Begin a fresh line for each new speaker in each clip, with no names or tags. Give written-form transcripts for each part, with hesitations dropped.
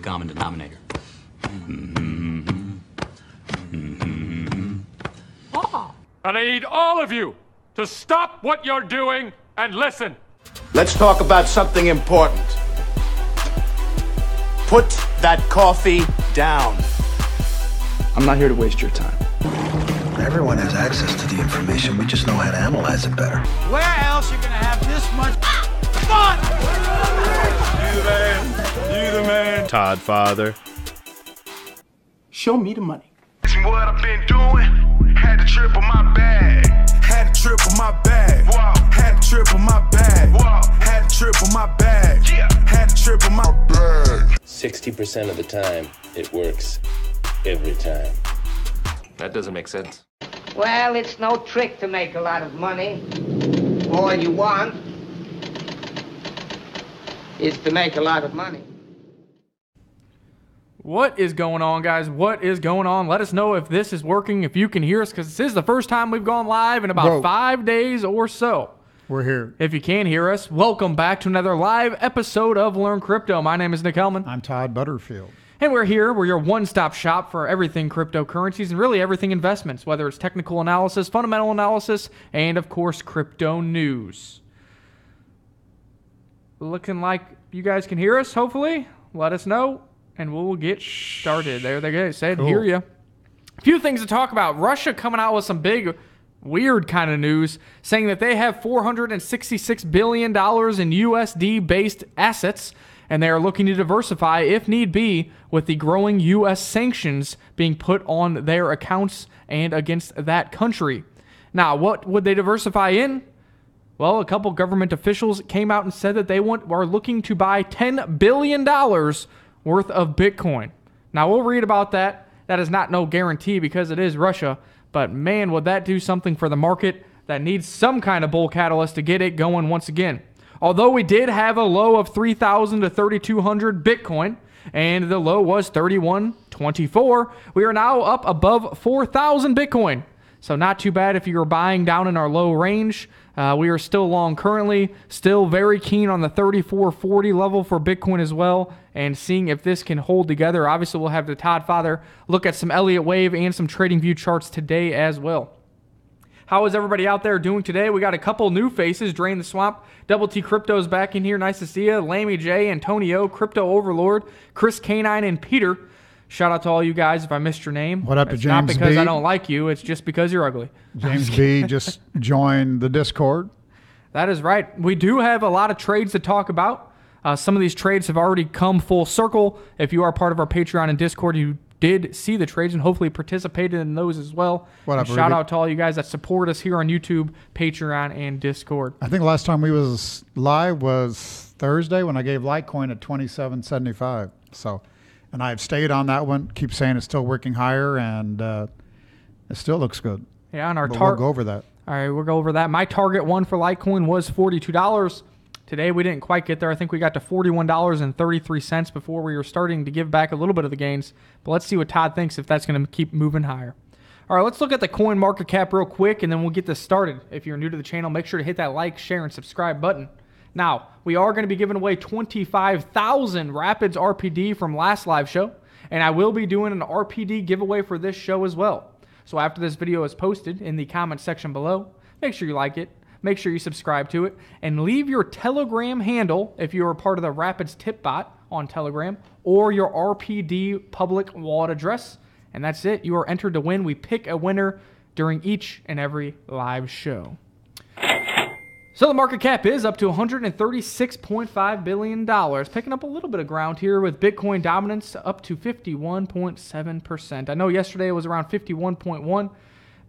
common denominator.
And I need all of you to stop what you're doing and listen.
Let's talk about something important. Put that coffee down.
I'm not here to waste your time.
Everyone has access to the information. We just know how to analyze it better.
Where else you gonna have this much fun?
You the man.
Todd Father.
Show me the money.
What I've been doing, had to triple my bag. Had to triple my bag. Wow. Had to triple my bag. Wow. Had to triple my bag. Yeah. Had to triple my bag.
60% of the time, it works every time.
That doesn't make sense.
Well, it's no trick to make a lot of money. All you want is to make a lot of money.
What is going on, guys? What is going on? Let us know if this is working, if you can hear us, because this is the first time we've gone live in about 5 days or so.
We're here.
If you can hear us, welcome back to another live episode of Learn Crypto. My name is Nick Hellman.
I'm Todd Butterfield.
And we're here. We're your one-stop shop for everything cryptocurrencies and really everything investments, whether it's technical analysis, fundamental analysis, and, of course, crypto news. Looking like you guys can hear us, hopefully. Let us know. And we'll get started. There they go. Said, hear ya. A few things to talk about. Russia coming out with some big, weird kind of news, saying that they have $466 billion in USD-based assets, and they are looking to diversify, if need be, with the growing U.S. sanctions being put on their accounts and against that country. Now, what would they diversify in? Well, a couple government officials came out and said that they are looking to buy $10 billion worth of Bitcoin. Now, we'll read about that. That is not no guarantee because it is Russia. But, man, would that do something for the market that needs some kind of bull catalyst to get it going once again. Although we did have a low of 3,000 to 3,200 Bitcoin, and the low was 3,124, we are now up above 4,000 Bitcoin. So not too bad if you're buying down in our low range. We are still long currently, still very keen on the 3440 level for Bitcoin as well, and seeing if this can hold together. Obviously, we'll have the Todd Father look at some Elliott Wave and some TradingView charts today as well. How is everybody out there doing today? We got a couple new faces. Drain the Swamp, Double T Crypto's back in here. Nice to see you. Lammy J, Antonio, Crypto Overlord, Chris Canine, and Peter. Shout out to all you guys if I missed your name.
What up to James B?
Not because I don't like you. It's just because you're ugly.
James B just joined the Discord.
That is right. We do have a lot of trades to talk about. Some of these trades have already come full circle. If you are part of our Patreon and Discord, you did see the trades and hopefully participated in those as well.
What up,
shout out to all you guys that support us here on YouTube, Patreon, and Discord.
I think the last time we was live was Thursday when I gave Litecoin at $27.75. So, and I've stayed on that one. Keep saying it's still working higher, and it still looks good.
Yeah, and our
we'll go over that.
All right, we'll go over that. My target one for Litecoin was $42. Today we didn't quite get there. I think we got to $41.33 before we were starting to give back a little bit of the gains. But let's see what Todd thinks if that's going to keep moving higher. All right, let's look at the coin market cap real quick, and then we'll get this started. If you're new to the channel, make sure to hit that like, share, and subscribe button. Now, we are going to be giving away 25,000 Rapids RPD from last live show, and I will be doing an RPD giveaway for this show as well. So after this video is posted in the comment section below, make sure you like it. Make sure you subscribe to it, and leave your Telegram handle if you are part of the Rapids tip bot on Telegram, or your RPD public wallet address, and that's it. You are entered to win. We pick a winner during each and every live show. So the market cap is up to $136.5 billion, picking up a little bit of ground here with Bitcoin dominance up to 51.7%. I know yesterday it was around 51.1%.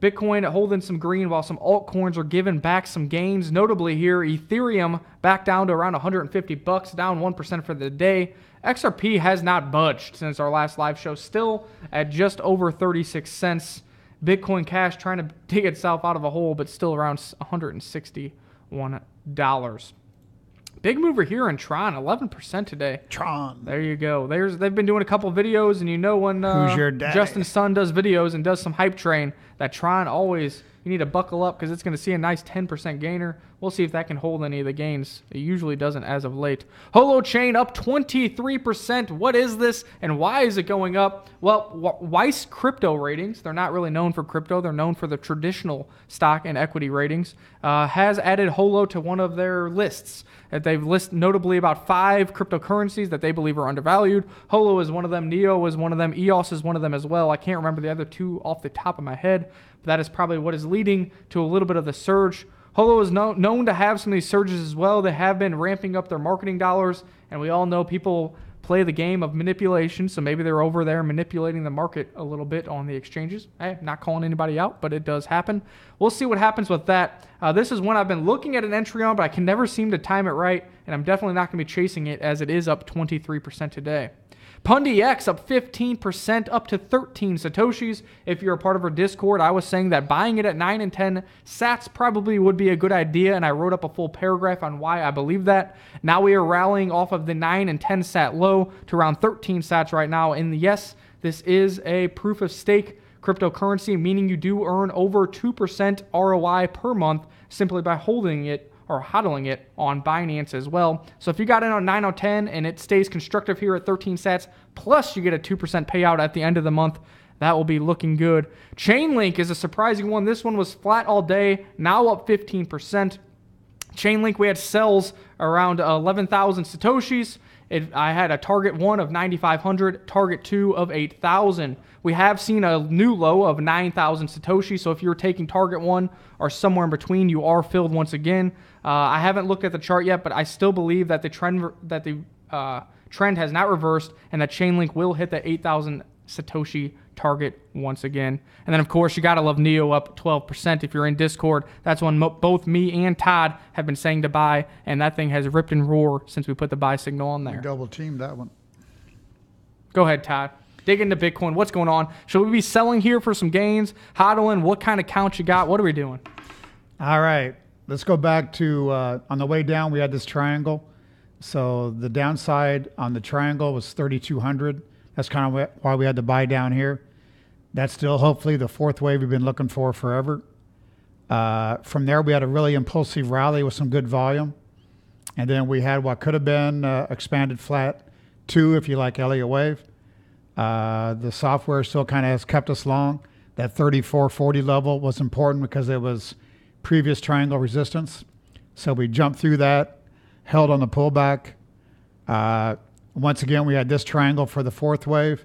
Bitcoin holding some green while some altcoins are giving back some gains. Notably here, Ethereum back down to around 150 bucks, down 1% for the day. XRP has not budged since our last live show, still at just over 36 cents. Bitcoin Cash trying to dig itself out of a hole, but still around $161. Big mover here in Tron, 11% today.
Tron.
There you go. They've been doing a couple videos, and you know when
Who's your daddy?
Justin Sun does videos and does some hype train, that Tron always you need to buckle up because it's going to see a nice 10% gainer. We'll see if that can hold any of the gains. It usually doesn't as of late. Holochain up 23%. What is this and why is it going up? Well, Weiss crypto ratings, they're not really known for crypto. They're known for the traditional stock and equity ratings, has added Holo to one of their lists. They've listed notably about 5 cryptocurrencies that they believe are undervalued. Holo is one of them. Neo is one of them. EOS is one of them as well. I can't remember the other 2 off the top of my head, but that is probably what is leading to a little bit of the surge. Holo is known to have some of these surges as well. They have been ramping up their marketing dollars, and we all know people play the game of manipulation, so maybe they're over there manipulating the market a little bit on the exchanges. Hey, not calling anybody out, but it does happen. We'll see what happens with that. This is one I've been looking at an entry on, but I can never seem to time it right, and I'm definitely not going to be chasing it as it is up 23% today. PundyX up 15%, up to 13 Satoshis. If you're a part of our Discord, I was saying that buying it at 9 and 10 sats probably would be a good idea, and I wrote up a full paragraph on why I believe that. Now we are rallying off of the 9 and 10 sat low to around 13 sats right now, and yes, this is a proof of stake cryptocurrency, meaning you do earn over 2% ROI per month simply by holding it or hodling it on Binance as well. So if you got in on 9 or 10 and it stays constructive here at 13 sats, plus you get a 2% payout at the end of the month, that will be looking good. Chainlink is a surprising one. This one was flat all day, now up 15%. Chainlink, we had sells around 11,000 Satoshis. I had a target 1 of 9,500, target 2 of 8,000. We have seen a new low of 9,000 Satoshi, so if you're taking target 1 or somewhere in between, you are filled once again. I haven't looked at the chart yet, but I still believe that the trend has not reversed and that Chainlink will hit the 8,000 Satoshi target once again. And then, of course, you got to love Neo up 12%. If you're in Discord, that's one both me and Todd have been saying to buy, and that thing has ripped and roared since we put the buy signal on there.
Double team that one.
Go ahead, Todd. Dig into Bitcoin. What's going on? Should we be selling here for some gains? Hodling? What kind of count you got? What are we doing?
All right. Let's go back to, on the way down, we had this triangle. So the downside on the triangle was 3,200. That's kind of why we had to buy down here. That's still hopefully the fourth wave we've been looking for forever. From there, we had a really impulsive rally with some good volume. And then we had what could have been expanded flat 2 if you like Elliott wave. The software still kind of has kept us long. That 3440 level was important because it was previous triangle resistance. So we jumped through that, held on the pullback. Once again, we had this triangle for the fourth wave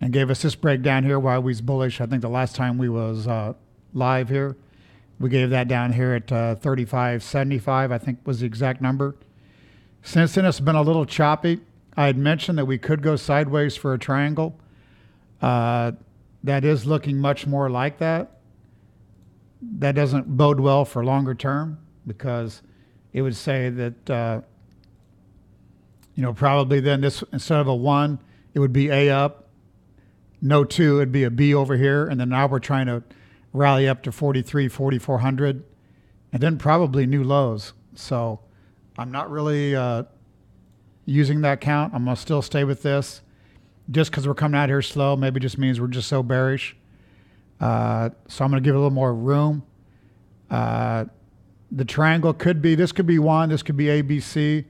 and gave us this breakdown here while we was bullish. I think the last time we was live here, we gave that down here at 35.75, I think was the exact number. Since then, it's been a little choppy. I had mentioned that we could go sideways for a triangle. That is looking much more like that. That doesn't bode well for longer term because it would say that, probably then this, instead of a 1, it would be A up. No 2, it'd be a B over here. And then now we're trying to rally up to 4,400, and then probably new lows. So I'm not really using that count. I'm going to still stay with this. Just because we're coming out here slow, maybe just means we're just so bearish. So I'm going to give it a little more room. The triangle could be, this could be 1, this could be ABC.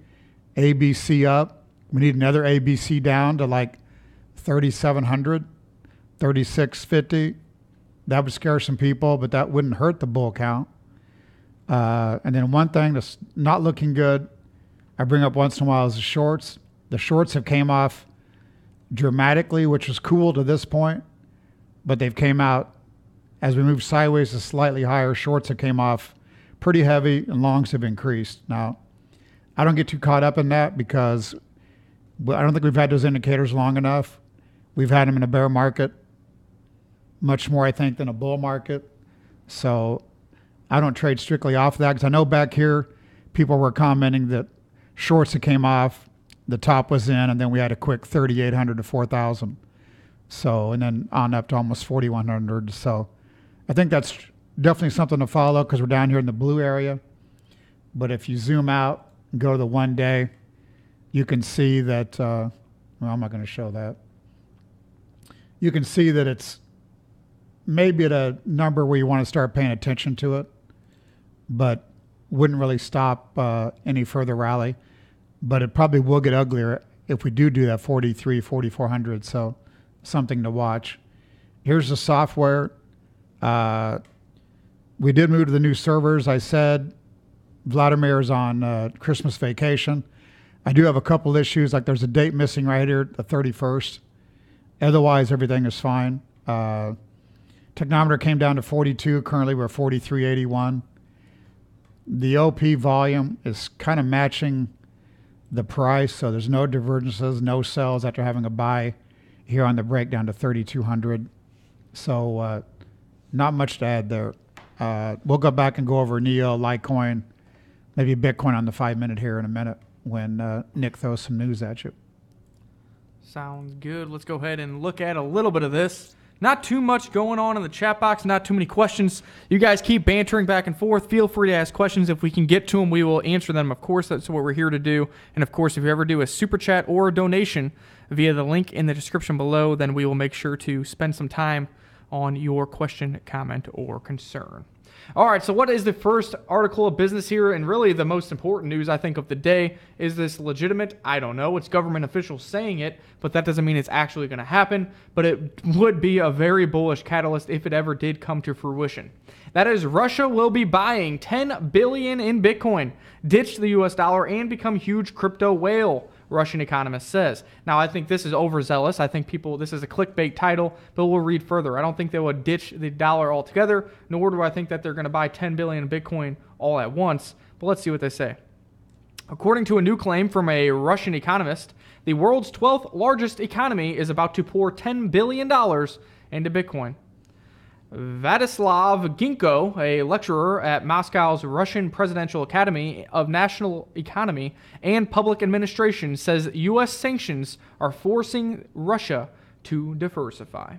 ABC up. We need another ABC down to like 3,700, 3,650. That would scare some people, but that wouldn't hurt the bull count. And then one thing that's not looking good, I bring up once in a while, is the shorts. The shorts have came off dramatically, which was cool to this point, but they've came out as we move sideways to slightly higher. Shorts have came off pretty heavy and longs have increased. Now, I don't get too caught up in that because I don't think we've had those indicators long enough. We've had them in a bear market much more, I think, than a bull market. So I don't trade strictly off of that because I know back here people were commenting that shorts that came off, the top was in, and then we had a quick 3,800 to 4,000. So, and then on up to almost 4,100. So I think that's definitely something to follow because we're down here in the blue area. But if you zoom out and go to the 1 day, you can see that, well, I'm not going to show that. You can see that it's maybe at a number where you want to start paying attention to it, but wouldn't really stop any further rally. But it probably will get uglier if we do that 43, 4,400. So something to watch. Here's the software. We did move to the new servers. I said Vladimir's on Christmas vacation. I do have a couple issues, like there's a date missing right here, the 31st. Otherwise, everything is fine. Technometer came down to 42. Currently, we're 43.81. The OP volume is kind of matching the price, so there's no divergences, no sells after having a buy here on the breakdown to 3,200. So not much to add there. We'll go back and go over NEO, Litecoin, maybe Bitcoin on the 5-minute here in a minute when Nick throws some news at you.
Sounds good. Let's go ahead and look at a little bit of this. Not too much going on in the chat box, not too many questions. You guys keep bantering back and forth. Feel free to ask questions. If we can get to them, we will answer them. Of course, that's what we're here to do. And of course, if you ever do a super chat or a donation via the link in the description below, then we will make sure to spend some time on your question, comment, or concern. All right, so what is the first article of business here? And really the most important news, I think, of the day. Is this legitimate? I don't know. It's government officials saying it, but that doesn't mean it's actually going to happen. But it would be a very bullish catalyst if it ever did come to fruition. That is, Russia will be buying $10 billion in Bitcoin, ditch the US dollar, and become huge crypto whale, Russian economist says. Now, I think this is overzealous. I think this is a clickbait title, but we'll read further. I don't think they would ditch the dollar altogether, nor do I think that they're going to buy 10 billion in Bitcoin all at once. But let's see what they say. According to a new claim from a Russian economist, the world's 12th largest economy is about to pour $10 billion into Bitcoin. Vladislav Ginko, a lecturer at Moscow's Russian Presidential Academy of National Economy and Public Administration, says U.S. sanctions are forcing Russia to diversify.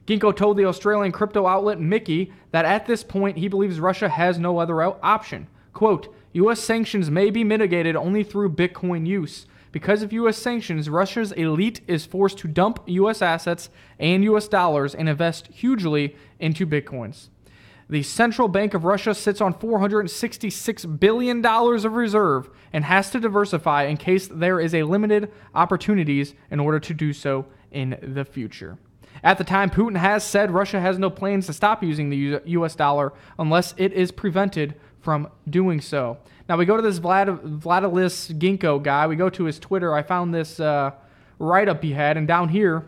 Ginko told the Australian crypto outlet Mickey that at this point he believes Russia has no other option. Quote, U.S. sanctions may be mitigated only through Bitcoin use. Because of U.S. sanctions, Russia's elite is forced to dump U.S. assets and U.S. dollars and invest hugely into Bitcoins. The Central Bank of Russia sits on $466 billion of reserve and has to diversify in case there is a limited opportunities in order to do so in the future. At the time, Putin has said Russia has no plans to stop using the U.S. dollar unless it is prevented from doing so. Now we go to this Vladislav Ginko guy. We go to his Twitter. I found this write-up he had, and down here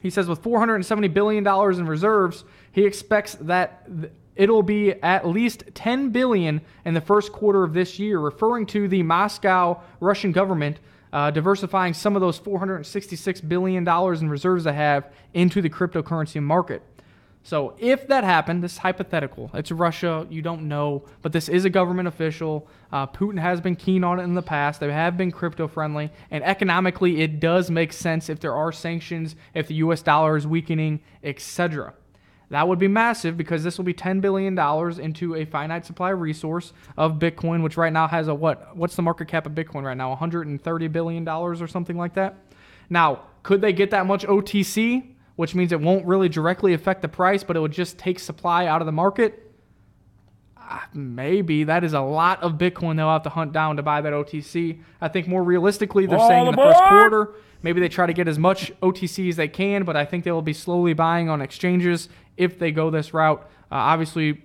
he says with $470 billion in reserves, he expects that it'll be at least $10 billion in the first quarter of this year, referring to the Moscow Russian government diversifying some of those $466 billion in reserves they have into the cryptocurrency market. So if that happened, this is hypothetical. It's Russia. You don't know. But this is a government official. Putin has been keen on it in the past. They have been crypto-friendly. And economically, it does make sense if there are sanctions, if the U.S. dollar is weakening, etc. That would be massive because this will be $10 billion into a finite supply resource of Bitcoin, which right now has a what? What's the market cap of Bitcoin right now? $130 billion or something like that? Now, could they get that much OTC? Which means it won't really directly affect the price, but it would just take supply out of the market? Maybe. That is a lot of Bitcoin they'll have to hunt down to buy that OTC. I think more realistically, they're saying in the first quarter, maybe they try to get as much OTC as they can, but I think they will be slowly buying on exchanges if they go this route. Obviously,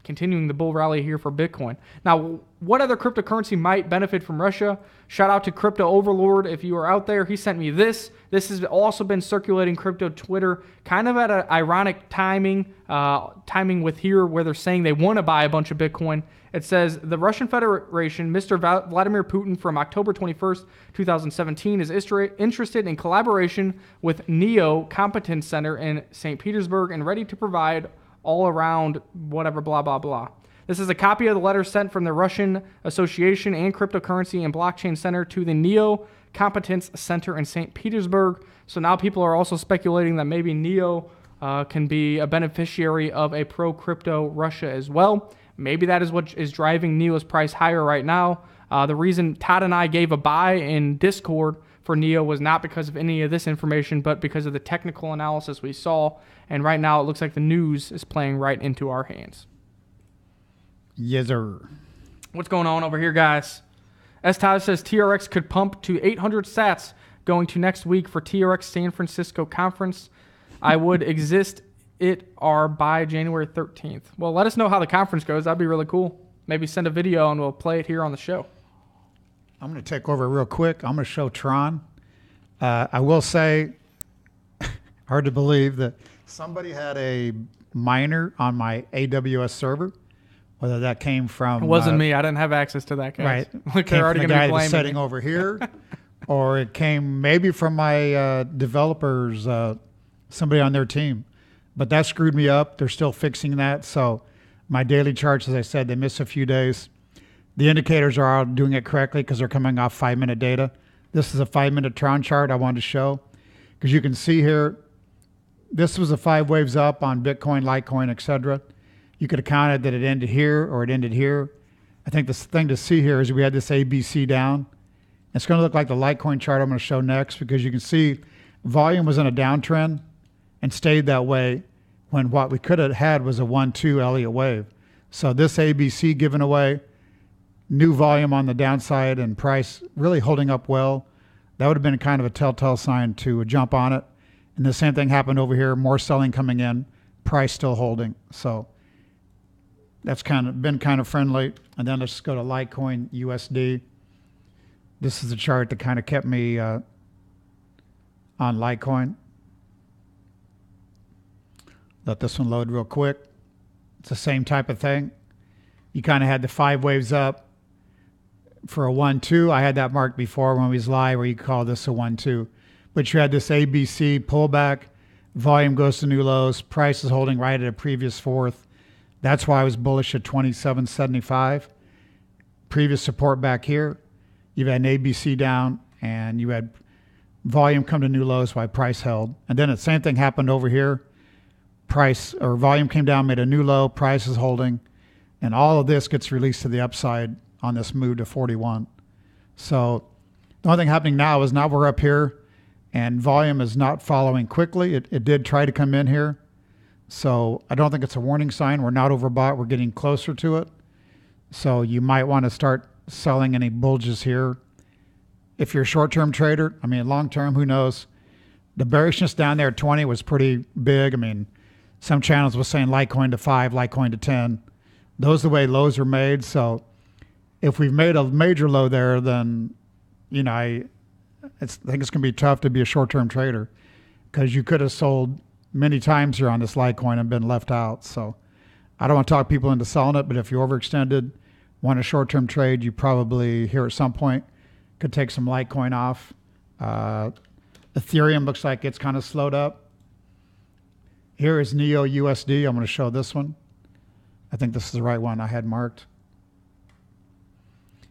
continuing the bull rally here for Bitcoin. Now, what other cryptocurrency might benefit from Russia? Shout out to Crypto Overlord if you are out there. He sent me this. This has also been circulating crypto Twitter, kind of at an ironic timing with here where they're saying they want to buy a bunch of Bitcoin. It says, the Russian Federation, Mr. Vladimir Putin from October 21st, 2017, is interested in collaboration with NEO Competence Center in St. Petersburg and ready to provide all around whatever, blah, blah, blah. This is a copy of the letter sent from the Russian Association and Cryptocurrency and Blockchain Center to the NEO Competence Center in St. Petersburg. So now people are also speculating that maybe NEO can be a beneficiary of a pro-crypto Russia as well. Maybe that is what is driving NEO's price higher right now. The reason Todd and I gave a buy in Discord for NEO was not because of any of this information, but because of the technical analysis we saw. And right now it looks like the news is playing right into our hands.
Yes, sir.
What's going on over here, guys? As Todd says, TRX could pump to 800 sats going to next week for TRX San Francisco conference. I would exist it are by January 13th. Well, let us know how the conference goes. That'd be really cool. Maybe send a video and we'll play it here on the show.
I'm going to take over real quick. I'm going to show Tron. I will say, hard to believe that somebody had a miner on my AWS server. Whether that came from...
It wasn't me. I didn't have access to that, guys.
Right.
Look, they're already going to be blaming
setting
me.
over here. Or it came maybe from my developers, somebody on their team. But that screwed me up. They're still fixing that. So my daily charts, as I said, they missed a few days. The indicators are all doing it correctly because they're coming off 5-minute data. This is a 5-minute Tron chart I wanted to show. Because you can see here, this was a 5 waves up on Bitcoin, Litecoin, etc. You could have counted that it ended here or it ended here. I think the thing to see here is we had this ABC down. It's going to look like the Litecoin chart I'm going to show next because you can see volume was in a downtrend and stayed that way when what we could have had was a 1-2 Elliott wave. So this ABC given away, new volume on the downside and price really holding up well. That would have been kind of a telltale sign to jump on it. And the same thing happened over here, more selling coming in, price still holding. So that's been kind of friendly. And then let's go to Litecoin USD. This is the chart that kind of kept me on Litecoin. Let this one load real quick. It's the same type of thing. You kind of had the 5 waves up for a 1-2. I had that marked before when we was live where you call this a 1-2. But you had this ABC pullback. Volume goes to new lows. Price is holding right at a previous fourth. That's why I was bullish at 27.75. Previous support back here. You've had an ABC down and you had volume come to new lows while price held. And then the same thing happened over here. Price or volume came down, made a new low, price is holding, and all of this gets released to the upside on this move to 41. So the only thing happening now is now we're up here and volume is not following quickly. It did try to come in here. So I don't think it's a warning sign. We're not overbought. We're getting closer to it. So you might want to start selling any bulges here. If you're a short-term trader, I mean, long-term, who knows? The bearishness down there at 20 was pretty big. I mean, some channels were saying Litecoin to 5, Litecoin to 10. Those are the way lows are made. So if we've made a major low there, then, you know, I think it's going to be tough to be a short-term trader because you could have sold many times here on this Litecoin and been left out. So I don't want to talk people into selling it, but if you overextended, want a short-term trade, you probably here at some point could take some Litecoin off. Ethereum looks like it's kind of slowed up. Here is NEO USD. I'm going to show this one. I think this is the right one I had marked.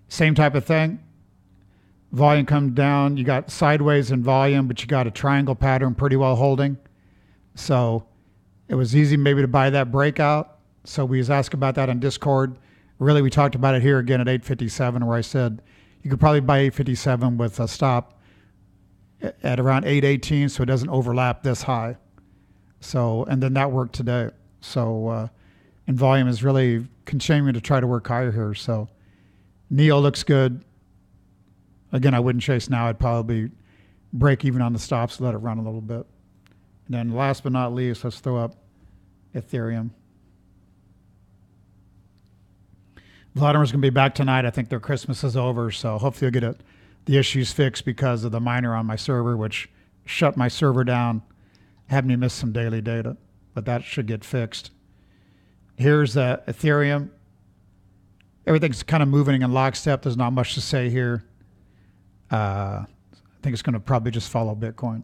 Same type of thing. Volume comes down. You got sideways in volume, but you got a triangle pattern pretty well holding. So it was easy maybe to buy that breakout. So we was asked about that on Discord. Really, we talked about it here again at 857 where I said you could probably buy 857 with a stop at around 818 so it doesn't overlap this high. So, and then that worked today. So, and volume is really continuing to try to work higher here. So NEO looks good. Again, I wouldn't chase now. I'd probably break even on the stops, let it run a little bit. And then last but not least, let's throw up Ethereum. Vladimir's going to be back tonight. I think their Christmas is over, so hopefully you'll get the issues fixed because of the miner on my server, which shut my server down, had me miss some daily data, but that should get fixed. Here's Ethereum. Everything's kind of moving in lockstep. There's not much to say here. I think it's going to probably just follow Bitcoin.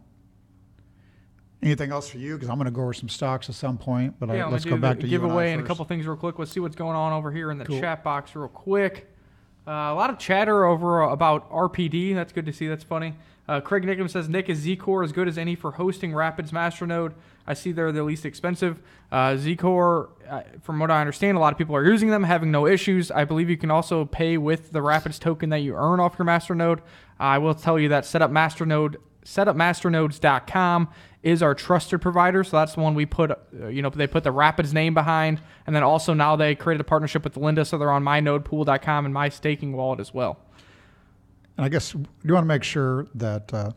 Anything else for you? Because I'm going to go over some stocks at some point, but let's go back to
giveaway
you
and a couple things real quick. Let's see what's going on over here in the chat box real quick. A lot of chatter over about RPD. That's good to see. That's funny. Craig Nickham says, Nick, is Z-Core as good as any for hosting Rapids Masternode? I see they're the least expensive. Z-Core, from what I understand, a lot of people are using them, having no issues. I believe you can also pay with the Rapids token that you earn off your Masternode. I will tell you that setupmasternodes.com is our trusted provider. So that's the one we put, they put the Rapids name behind. And then also now they created a partnership with Linda, so they're on mynodepool.com and my staking wallet as well.
And I guess you want to make sure that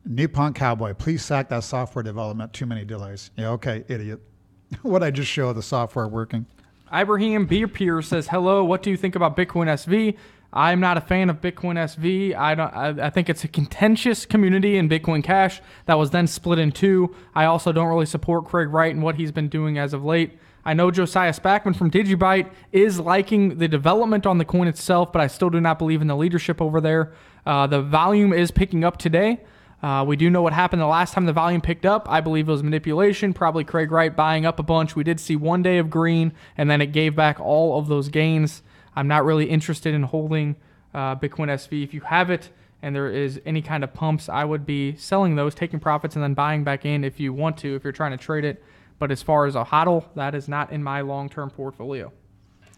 Nippon Cowboy, please sack that software development. Too many delays. Yeah, okay, idiot. What I just show the software working.
Ibrahim Beer says, hello, what do you think about Bitcoin SV? I'm not a fan of Bitcoin SV. I think it's a contentious community in Bitcoin Cash that was then split in two. I also don't really support Craig Wright and what he's been doing as of late. I know Josiah Spackman from Digibyte is liking the development on the coin itself, but I still do not believe in the leadership over there. The volume is picking up today. We do know what happened the last time the volume picked up. I believe it was manipulation, probably Craig Wright buying up a bunch. We did see 1 day of green, and then it gave back all of those gains. I'm not really interested in holding Bitcoin SV. If you have it and there is any kind of pumps, I would be selling those, taking profits, and then buying back in if you want to, if you're trying to trade it. But as far as a hodl, that is not in my long-term portfolio.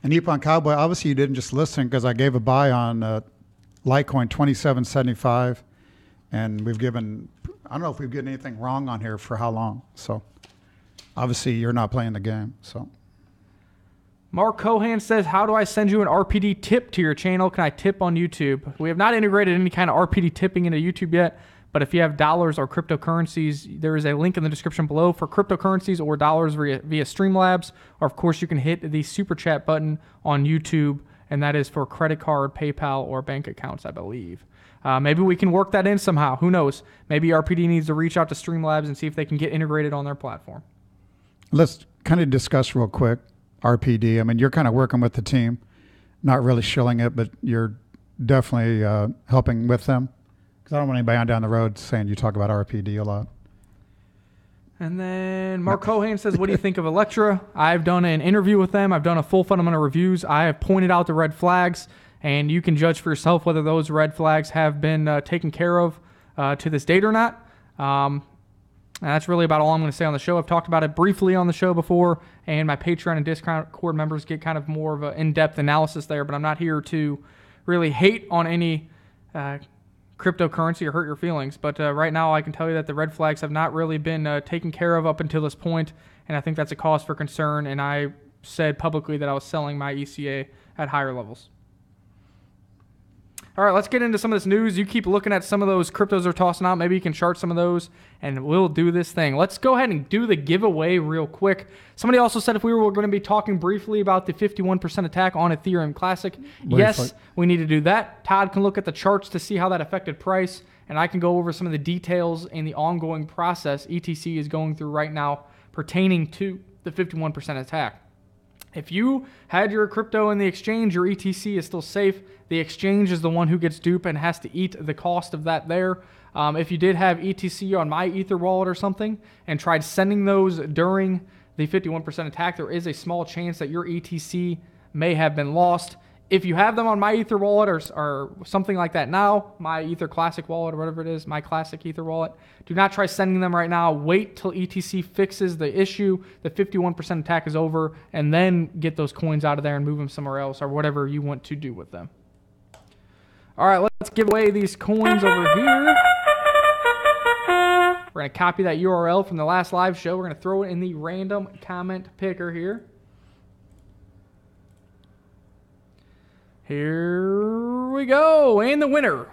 And Nippon Cowboy, obviously you didn't just listen because I gave a buy on Litecoin 27.75, and we've given, I don't know if we've given anything wrong on here for how long. So obviously you're not playing the game. So
Mark Cohan says, how do I send you an RPD tip to your channel? Can I tip on YouTube? We have not integrated any kind of RPD tipping into YouTube yet. But if you have dollars or cryptocurrencies, there is a link in the description below for cryptocurrencies or dollars via Streamlabs. Or, of course, you can hit the super chat button on YouTube, and that is for credit card, PayPal, or bank accounts, I believe. Maybe we can work that in somehow. Who knows? Maybe RPD needs to reach out to Streamlabs and see if they can get integrated on their platform.
Let's kind of discuss real quick RPD. I mean, you're kind of working with the team, not really shilling it, but you're definitely helping with them. Because I don't want anybody on down the road saying you talk about RPD a lot.
And then Mark Cohan says, what do you think of Electra? I've done an interview with them. I've done a full fundamental reviews. I have pointed out the red flags, and you can judge for yourself whether those red flags have been taken care of to this date or not. And that's really about all I'm going to say on the show. I've talked about it briefly on the show before, and my Patreon and Discord members get kind of more of an in-depth analysis there, but I'm not here to really hate on any cryptocurrency or hurt your feelings. But right now I can tell you that the red flags have not really been taken care of up until this point, and I think that's a cause for concern, and I said publicly that I was selling my ECA at higher levels. All right, let's get into some of this news. You keep looking at some of those cryptos they're tossing out. Maybe you can chart some of those, and we'll do this thing. Let's go ahead and do the giveaway real quick. Somebody also said if we were going to be talking briefly about the 51% attack on Ethereum Classic. Briefly. Yes, we need to do that. Todd can look at the charts to see how that affected price, and I can go over some of the details in the ongoing process ETC is going through right now pertaining to the 51% attack. If you had your crypto in the exchange, your ETC is still safe. The exchange is the one who gets duped and has to eat the cost of that there. If you did have ETC on my Ether wallet or something and tried sending those during the 51% attack, there is a small chance that your ETC may have been lost. If you have them on my Ether wallet or something like that now, my Ether Classic wallet or whatever it is, my Classic Ether wallet, do not try sending them right now. Wait till ETC fixes the issue, the 51% attack is over, and then get those coins out of there and move them somewhere else or whatever you want to do with them. All right, let's give away these coins over here. We're going to copy that URL from the last live show. We're going to throw it in the random comment picker here. Here we go. And the winner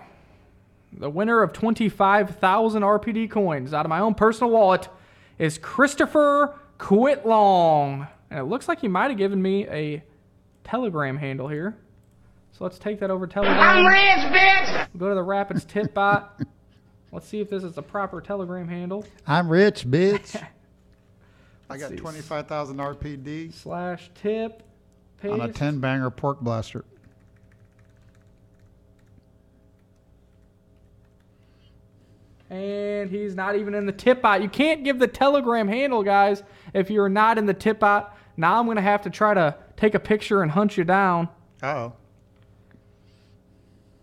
of 25,000 RPD coins out of my own personal wallet is Christopher Quitlong. And it looks like he might have given me a Telegram handle here. So let's take that over Telegram.
I'm rich, bitch!
We'll go to the Rapids tip bot. Let's see if this is a proper Telegram handle.
I'm rich, bitch. I got 25,000 RPD.
/tip. Paste.
On a 10-banger pork blaster.
And he's not even in the tip bot. You can't give the Telegram handle, guys, if you're not in the tip bot. Now I'm going to have to try to take a picture and hunt you down.
Uh-oh.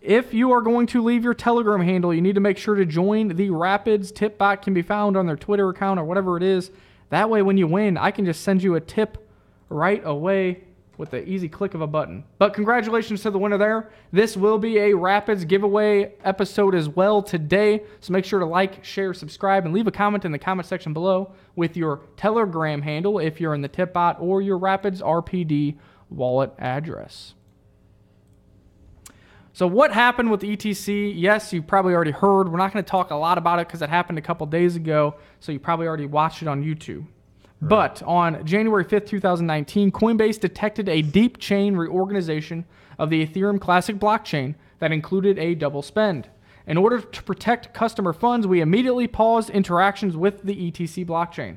If you are going to leave your Telegram handle, you need to make sure to join the Rapids tip bot. Can be found on their Twitter account or whatever it is. That way, when you win, I can just send you a tip right away with the easy click of a button. But congratulations to the winner there. This will be a Rapids giveaway episode as well today. So make sure to like, share, subscribe, and leave a comment in the comment section below with your Telegram handle if you're in the tip bot or your Rapids RPD wallet address. So what happened with ETC? Yes, you probably already heard. We're not going to talk a lot about it because it happened a couple days ago, so you probably already watched it on YouTube. Right. But on January 5th, 2019, Coinbase detected a deep chain reorganization of the Ethereum Classic blockchain that included a double spend. In order to protect customer funds, we immediately paused interactions with the ETC blockchain.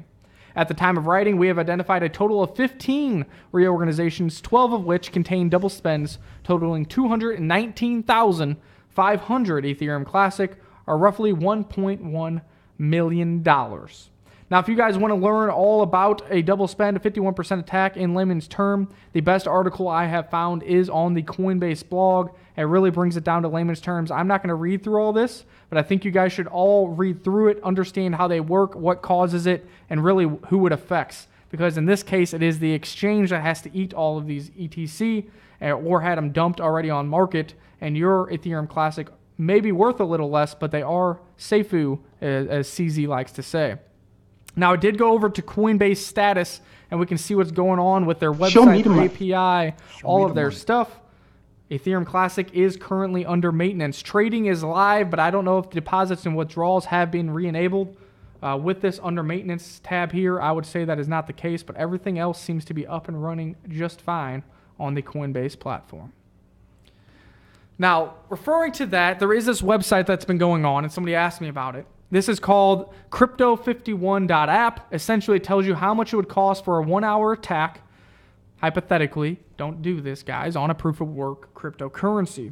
At the time of writing, we have identified a total of 15 reorganizations, 12 of which contain double spends totaling 219,500 Ethereum Classic, or roughly $1.1 million. Now, if you guys want to learn all about a double spend, a 51% attack in layman's term, the best article I have found is on the Coinbase blog. It really brings it down to layman's terms. I'm not going to read through all this, but I think you guys should all read through it, understand how they work, what causes it, and really who it affects. Because in this case, it is the exchange that has to eat all of these ETC or had them dumped already on market, and your Ethereum Classic may be worth a little less, but they are seifu, as CZ likes to say. Now, I did go over to Coinbase status, and we can see what's going on with their website, their API, all of their stuff. Ethereum Classic is currently under maintenance. Trading is live, but I don't know if deposits and withdrawals have been re-enabled. With this under maintenance tab here, I would say that is not the case, but everything else seems to be up and running just fine on the Coinbase platform. Now, referring to that, there is this website that's been going on, and somebody asked me about it. This is called crypto51.app. Essentially, it tells you how much it would cost for a 1-hour attack, hypothetically, don't do this, guys, on a proof-of-work cryptocurrency.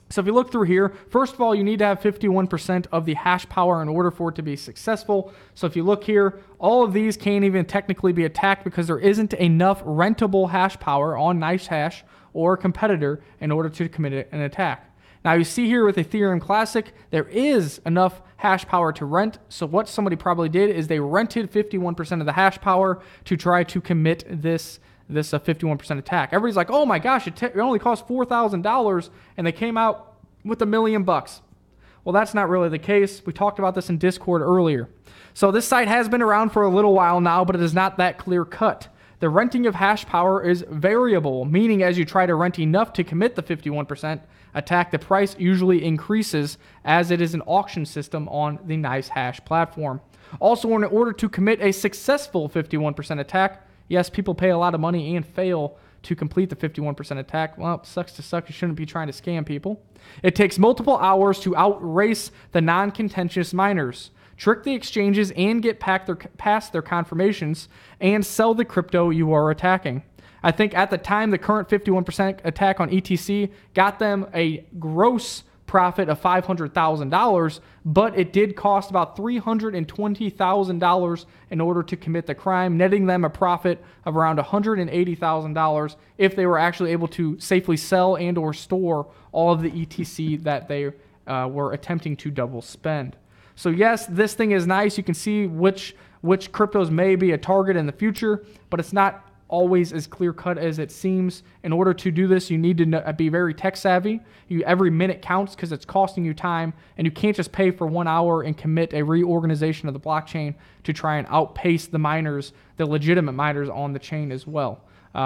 So if you look through here, first of all, you need to have 51% of the hash power in order for it to be successful. So if you look here, all of these can't even technically be attacked because there isn't enough rentable hash power on NiceHash or a competitor in order to commit an attack. Now you see here with Ethereum Classic, there is enough hash power to rent. So what somebody probably did is they rented 51% of the hash power to try to commit this 51% attack. Everybody's like, oh my gosh, it only cost $4,000 and they came out with $1 million. Well, that's not really the case. We talked about this in Discord earlier. So this site has been around for a little while now, but it is not that clear cut. The renting of hash power is variable, meaning as you try to rent enough to commit the 51% attack, the price usually increases as it is an auction system on the NiceHash platform. Also, in order to commit a successful 51% attack, yes, people pay a lot of money and fail to complete the 51% attack. Well, it sucks to suck. You shouldn't be trying to scam people. It takes multiple hours to outrace the non-contentious miners, trick the exchanges, and get past their confirmations and sell the crypto you are attacking. I think at the time, the current 51% attack on ETC got them a gross profit of $500,000, but it did cost about $320,000 in order to commit the crime, netting them a profit of around $180,000 if they were actually able to safely sell and or store all of the ETC that they were attempting to double spend. So yes, this thing is nice. You can see which cryptos may be a target in the future, but it's not always as clear-cut as it seems. In order to do this, you need to be very tech-savvy. Every minute counts because it's costing you time, and you can't just pay for 1 hour and commit a reorganization of the blockchain to try and outpace the miners, the legitimate miners on the chain as well.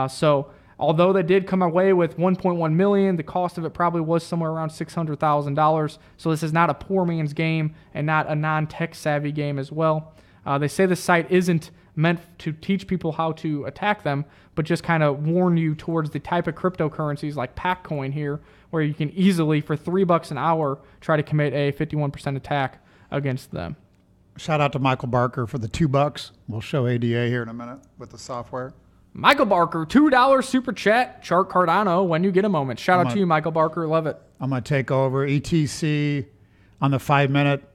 So although they did come away with $1.1 million, the cost of it probably was somewhere around $600,000. So this is not a poor man's game and not a non-tech-savvy game as well. They say the site isn't meant to teach people how to attack them, but just kind of warn you towards the type of cryptocurrencies like Packcoin here, where you can easily, for $3 an hour, try to commit a 51% attack against them.
Shout out to Michael Barker for the $2. We'll show ADA here in a minute with the software.
Michael Barker, $2 super chat. Chart Cardano when you get a moment. Shout out to you, Michael Barker. Love it.
I'm going to take over. ETC on the 5-minute.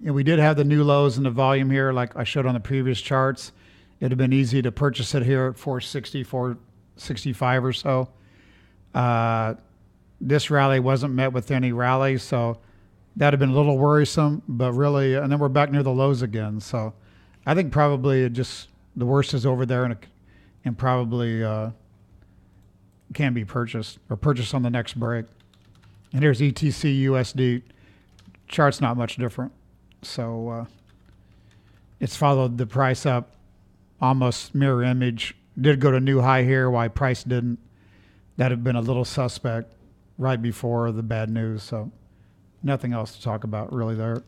We did have the new lows in the volume here, like I showed on the previous charts. It'd have been easy to purchase it here at 460, 465 or so. This rally wasn't met with any rally, so that had been a little worrisome, but really, and then we're back near the lows again. So I think probably the worst is over there and probably can be purchased or purchased on the next break. And here's ETC USD. Chart's not much different. So it's followed the price up, almost mirror image. Did go to new high here, why price didn't. That had been a little suspect right before the bad news. So nothing else to talk about really there.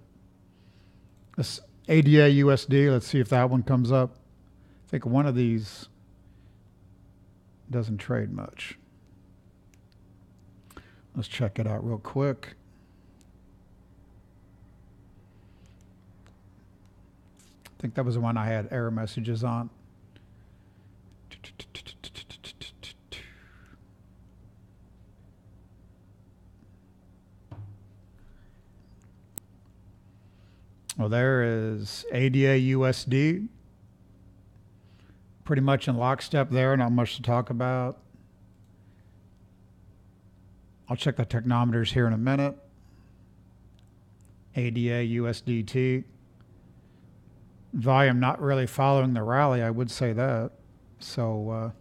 This ADA USD, let's see if that one comes up. I think one of these doesn't trade much. Let's check it out real quick. I think that was the one I had error messages on. Well, there is ADA USD. Pretty much in lockstep there, not much to talk about. I'll check the technometers here in a minute. ADA USDT. Volume not really following the rally, I would say that. So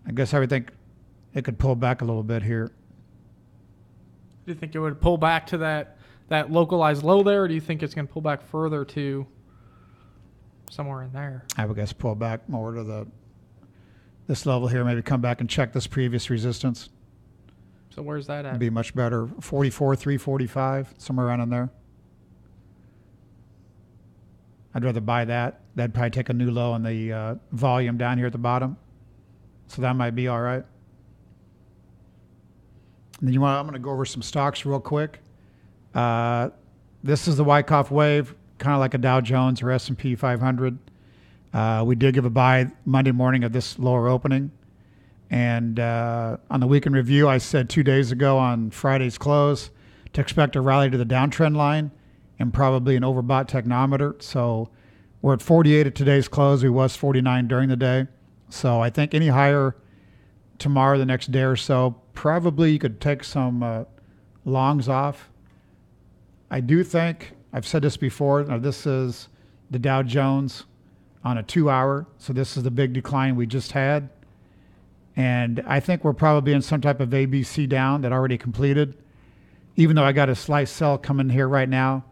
I guess I would think it could pull back a little bit here.
Do you think it would pull back to that localized low there, or do you think it's going to pull back further to somewhere in there?
I would guess pull back more to this level here, maybe come back and check this previous resistance.
So where's that at?
It'd be much better. 44, 345, somewhere around in there. I'd rather buy that. That'd probably take a new low on the volume down here at the bottom. So that might be all right. And then I'm going to go over some stocks real quick. This is the Wyckoff wave, kind of like a Dow Jones or S&P 500. We did give a buy Monday morning at this lower opening. And on the weekend review, I said 2 days ago on Friday's close to expect a rally to the downtrend line and probably an overbought technometer. So we're at 48 at today's close. We was 49 during the day. So I think any higher tomorrow, the next day or so, probably you could take some longs off. I do think, I've said this before, this is the Dow Jones on a 2 hour. So this is the big decline we just had. And I think we're probably in some type of ABC down that already completed. Even though I got a slight sell coming here right now,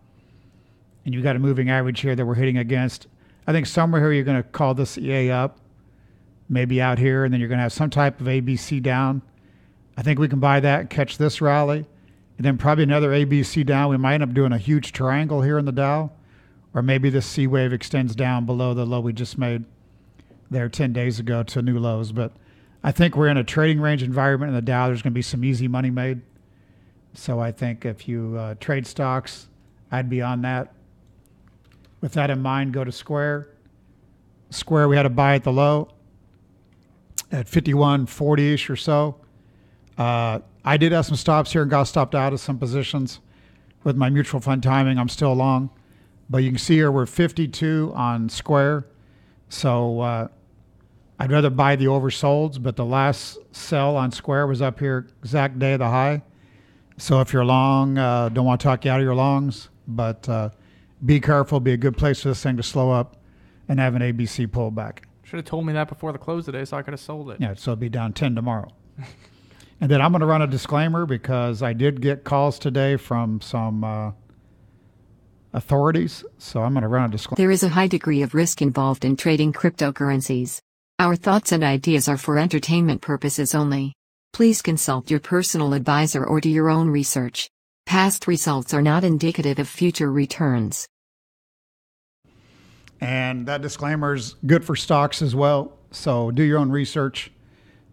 and you got a moving average here that we're hitting against, I think somewhere here you're going to call this EA up, maybe out here, and then you're going to have some type of ABC down. I think we can buy that and catch this rally, and then probably another ABC down. We might end up doing a huge triangle here in the Dow, or maybe this C wave extends down below the low we just made there 10 days ago to new lows. But I think we're in a trading range environment in the Dow. There's going to be some easy money made. So I think if you trade stocks, I'd be on that. With that in mind, go to Square. Square, we had a buy at the low at 51.40-ish or so. I did have some stops here and got stopped out of some positions. With my mutual fund timing, I'm still long. But you can see here we're 52 on Square. So I'd rather buy the oversolds, but the last sell on Square was up here exact day of the high. So if you're long, don't want to talk you out of your longs, but be careful, be a good place for this thing to slow up and have an ABC pullback.
Should have told me that before the close today so I could have sold it.
Yeah, so it'll be down 10 tomorrow. And then I'm going to run a disclaimer because I did get calls today from some authorities, so I'm going to run a disclaimer.
There is a high degree of risk involved in trading cryptocurrencies. Our thoughts and ideas are for entertainment purposes only. Please consult your personal advisor or do your own research. Past results are not indicative of future returns.
And that disclaimer is good for stocks as well. So do your own research.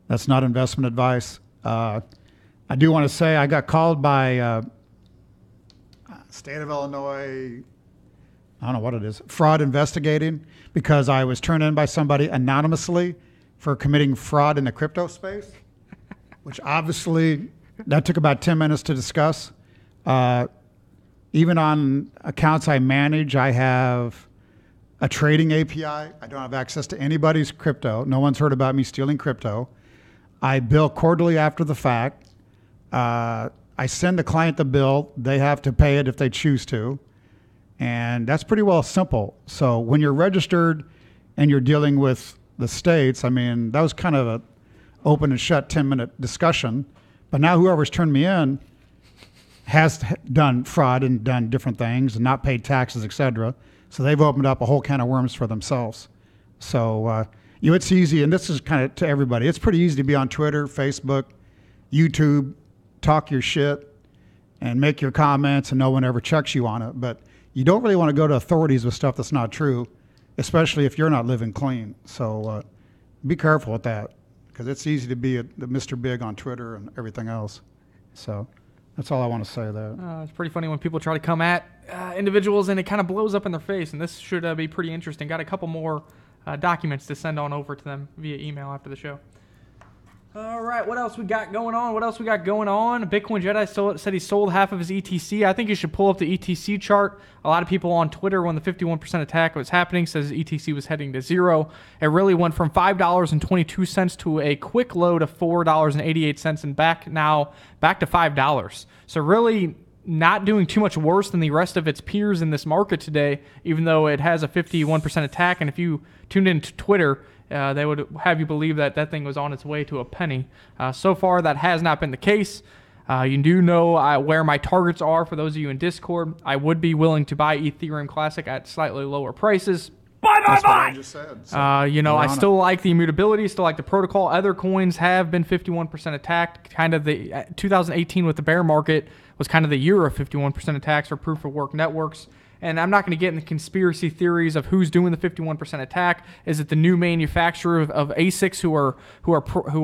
That's not investment advice. I do want to say I got called by State of Illinois, I don't know what it is, fraud investigating, because I was turned in by somebody anonymously for committing fraud in the crypto space, which obviously that took about 10 minutes to discuss. Even on accounts I manage, I have a trading API. I don't have access to anybody's crypto. No one's heard about me stealing crypto. I bill quarterly after the fact. I send the client the bill. They have to pay it if they choose to. And that's pretty well simple. So when you're registered and you're dealing with the states, I mean, that was kind of a open and shut 10-minute discussion. But now whoever's turned me in has done fraud and done different things and not paid taxes, et cetera. So they've opened up a whole can of worms for themselves. So it's easy, and this is kind of to everybody. It's pretty easy to be on Twitter, Facebook, YouTube, talk your shit, and make your comments, and no one ever checks you on it. But you don't really want to go to authorities with stuff that's not true, especially if you're not living clean. So be careful with that, because it's easy to be the Mr. Big on Twitter and everything else. So that's all I want to say there.
It's pretty funny when people try to come at individuals and it kind of blows up in their face, and this should be pretty interesting. Got a couple more documents to send on over to them via email after the show. All right, what else we got going on? Bitcoin Jedi said he sold half of his ETC. I think you should pull up the ETC chart. A lot of people on Twitter, when the 51% attack was happening, says ETC was heading to zero. It really went from $5.22 to a quick low to $4.88 and back to $5. So really not doing too much worse than the rest of its peers in this market today, even though it has a 51% attack. And if you tuned into Twitter, they would have you believe that that thing was on its way to a penny. So far, that has not been the case. You do know where my targets are for those of you in Discord. I would be willing to buy Ethereum Classic at slightly lower prices.
That's what I just said. So
I still like the immutability, still like the protocol. Other coins have been 51% attacked. Kind of the 2018 with the bear market was kind of the year of 51% attacks for proof of work networks. And I'm not going to get into conspiracy theories of who's doing the 51% attack. Is it the new manufacturer of ASICs who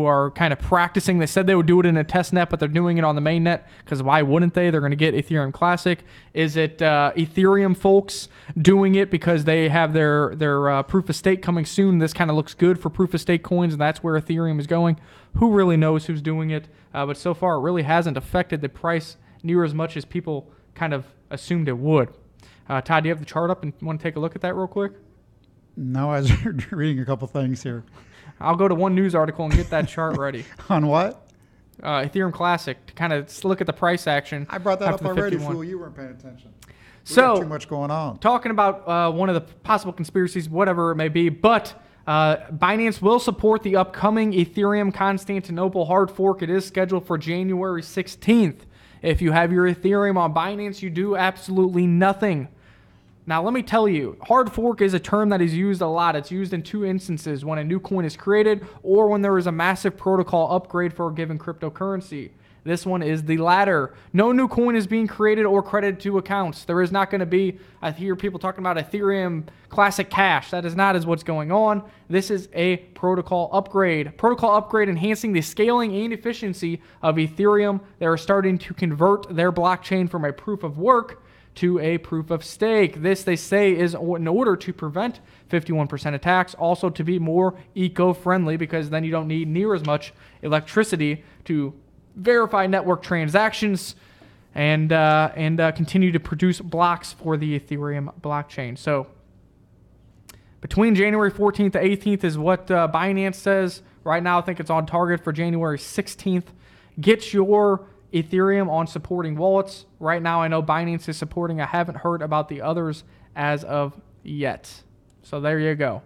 are kind of practicing? They said they would do it in a test net, but they're doing it on the main net because why wouldn't they? They're going to get Ethereum Classic. Is it Ethereum folks doing it because they have their proof of stake coming soon? This kind of looks good for proof of stake coins, and that's where Ethereum is going. Who really knows who's doing it? But so far, it really hasn't affected the price near as much as people kind of assumed it would. Todd, do you have the chart up and want to take a look at that real quick?
No, I was reading a couple things here.
I'll go to one news article and get that chart ready.
On what?
Ethereum Classic, to kind of look at the price action.
I brought that up already, fool. You weren't paying attention. We
got
too much going on.
Talking about one of the possible conspiracies, whatever it may be, but Binance will support the upcoming Ethereum Constantinople hard fork. It is scheduled for January 16th. If you have your Ethereum on Binance, you do absolutely nothing. Now, let me tell you, hard fork is a term that is used a lot. It's used in two instances, when a new coin is created or when there is a massive protocol upgrade for a given cryptocurrency. This one is the latter. No new coin is being created or credited to accounts. There is not going to be, I hear people talking about Ethereum Classic Cash. That is not what's going on. This is a protocol upgrade. Protocol upgrade enhancing the scaling and efficiency of Ethereum. They are starting to convert their blockchain from a proof of work to a proof of stake. This, they say, is in order to prevent 51% attacks, also to be more eco-friendly, because then you don't need near as much electricity to verify network transactions and continue to produce blocks for the Ethereum blockchain. So between January 14th to 18th is what Binance says. Right now, I think it's on target for January 16th. Get your Ethereum on supporting wallets. Right now, I know Binance is supporting. I haven't heard about the others as of yet. So there you go.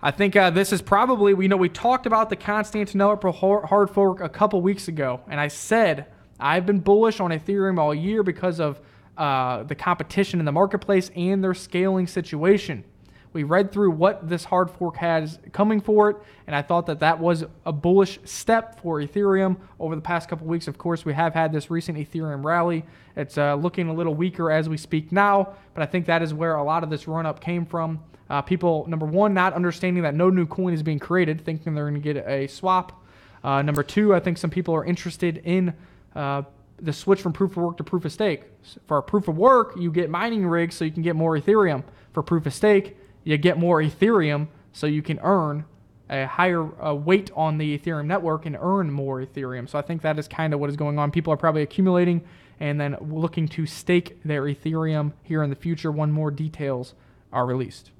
I think this is probably, we talked about the Constantinople hard fork a couple weeks ago, and I said I've been bullish on Ethereum all year because of the competition in the marketplace and their scaling situation. We read through what this hard fork has coming for it, and I thought that was a bullish step for Ethereum over the past couple weeks. Of course, we have had this recent Ethereum rally. It's looking a little weaker as we speak now, but I think that is where a lot of this run-up came from. People, number one, not understanding that no new coin is being created, thinking they're going to get a swap. Number two, I think some people are interested in the switch from proof of work to proof of stake. For a proof of work, you get mining rigs so you can get more Ethereum. For proof of stake, you get more Ethereum so you can earn a higher weight on the Ethereum network and earn more Ethereum. So I think that is kind of what is going on. People are probably accumulating and then looking to stake their Ethereum here in the future when more details are released.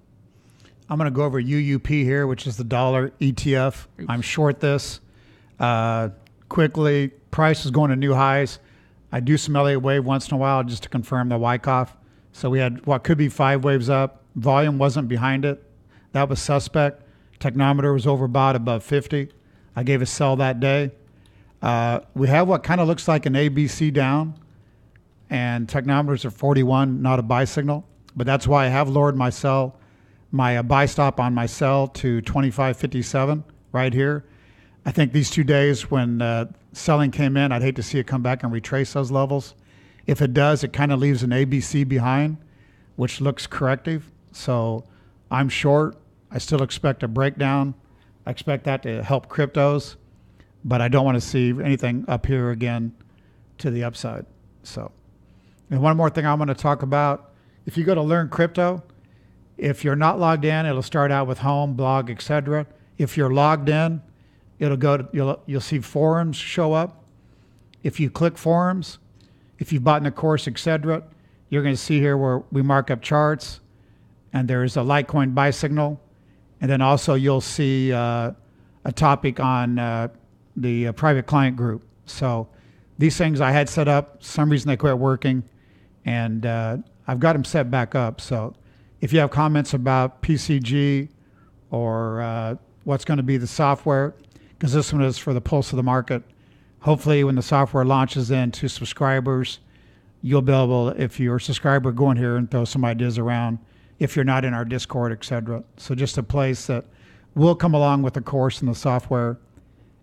I'm going to go over UUP here, which is the dollar ETF. Oops. I'm short this. Quickly, price is going to new highs. I do some Elliott wave once in a while just to confirm the Wyckoff. So we had what could be 5 waves up. Volume wasn't behind it. That was suspect. Technometer was overbought above 50. I gave a sell that day. We have what kind of looks like an ABC down, and technometers are 41, not a buy signal. But that's why I have lowered my sell, my buy stop on my sell to 25.57 right here. I think these 2 days when selling came in, I'd hate to see it come back and retrace those levels. If it does, it kind of leaves an ABC behind, which looks corrective. So I'm short. I still expect a breakdown. I expect that to help cryptos, but I don't want to see anything up here again to the upside. So, and one more thing I'm going to talk about. If you go to Learn Crypto, if you're not logged in, it'll start out with home, blog, etc. If you're logged in, it'll go to, you'll see forums show up. If you click forums, if you've bought in the course, etc., you're going to see here where we mark up charts, and there's a Litecoin buy signal. And then also you'll see a topic on the private client group. So these things I had set up, some reason they quit working, and I've got them set back up. So if you have comments about PCG or what's going to be the software, because this one is for the pulse of the market, hopefully when the software launches into subscribers, you'll be able, if you're a subscriber, go in here and throw some ideas around. If you're not in our Discord, etc. So just a place that will come along with the course and the software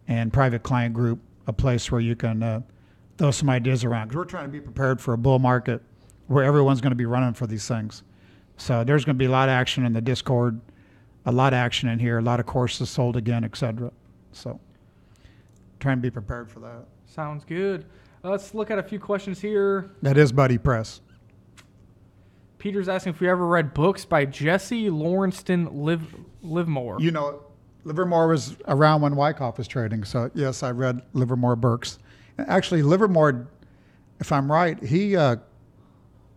and private client group, a place where you can throw some ideas around. Because we're trying to be prepared for a bull market where everyone's going to be running for these things. So there's going to be a lot of action in the Discord, a lot of action in here, a lot of courses sold again, etc. So try and be prepared for that.
Sounds good. Let's look at a few questions here.
That is Buddy Press.
Peter's asking if we ever read books by Jesse Lawrenceston Livermore.
You know, Livermore was around when Wyckoff was trading, so yes, I read Livermore books. Actually, Livermore, if I'm right, he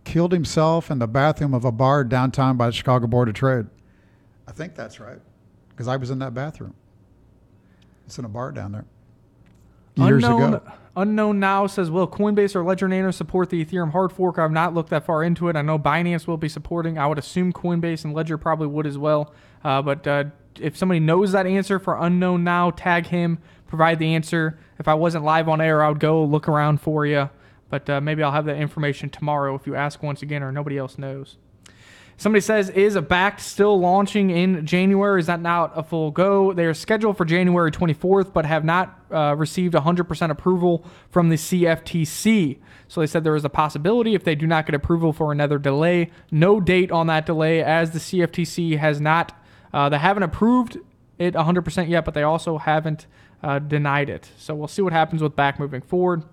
killed himself in the bathroom of a bar downtown by the Chicago Board of Trade. I think that's right, because I was in that bathroom. It's in a bar down there. Years ago.
Unknown Now says, will Coinbase or Ledger Nano support the Ethereum hard fork? I've not looked that far into it. I know Binance will be supporting. I would assume Coinbase and Ledger probably would as well. But if somebody knows that answer for Unknown Now, tag him, provide the answer. If I wasn't live on air, I would go look around for you. But maybe I'll have that information tomorrow if you ask once again or nobody else knows. Somebody says, is a Backed still launching in January? Is that not a full go? They are scheduled for January 24th, but have not received 100% approval from the CFTC. So they said there is a possibility if they do not get approval for another delay. No date on that delay, as the CFTC has not, they haven't approved it 100% yet, but they also haven't denied it. So we'll see what happens with Backed moving forward.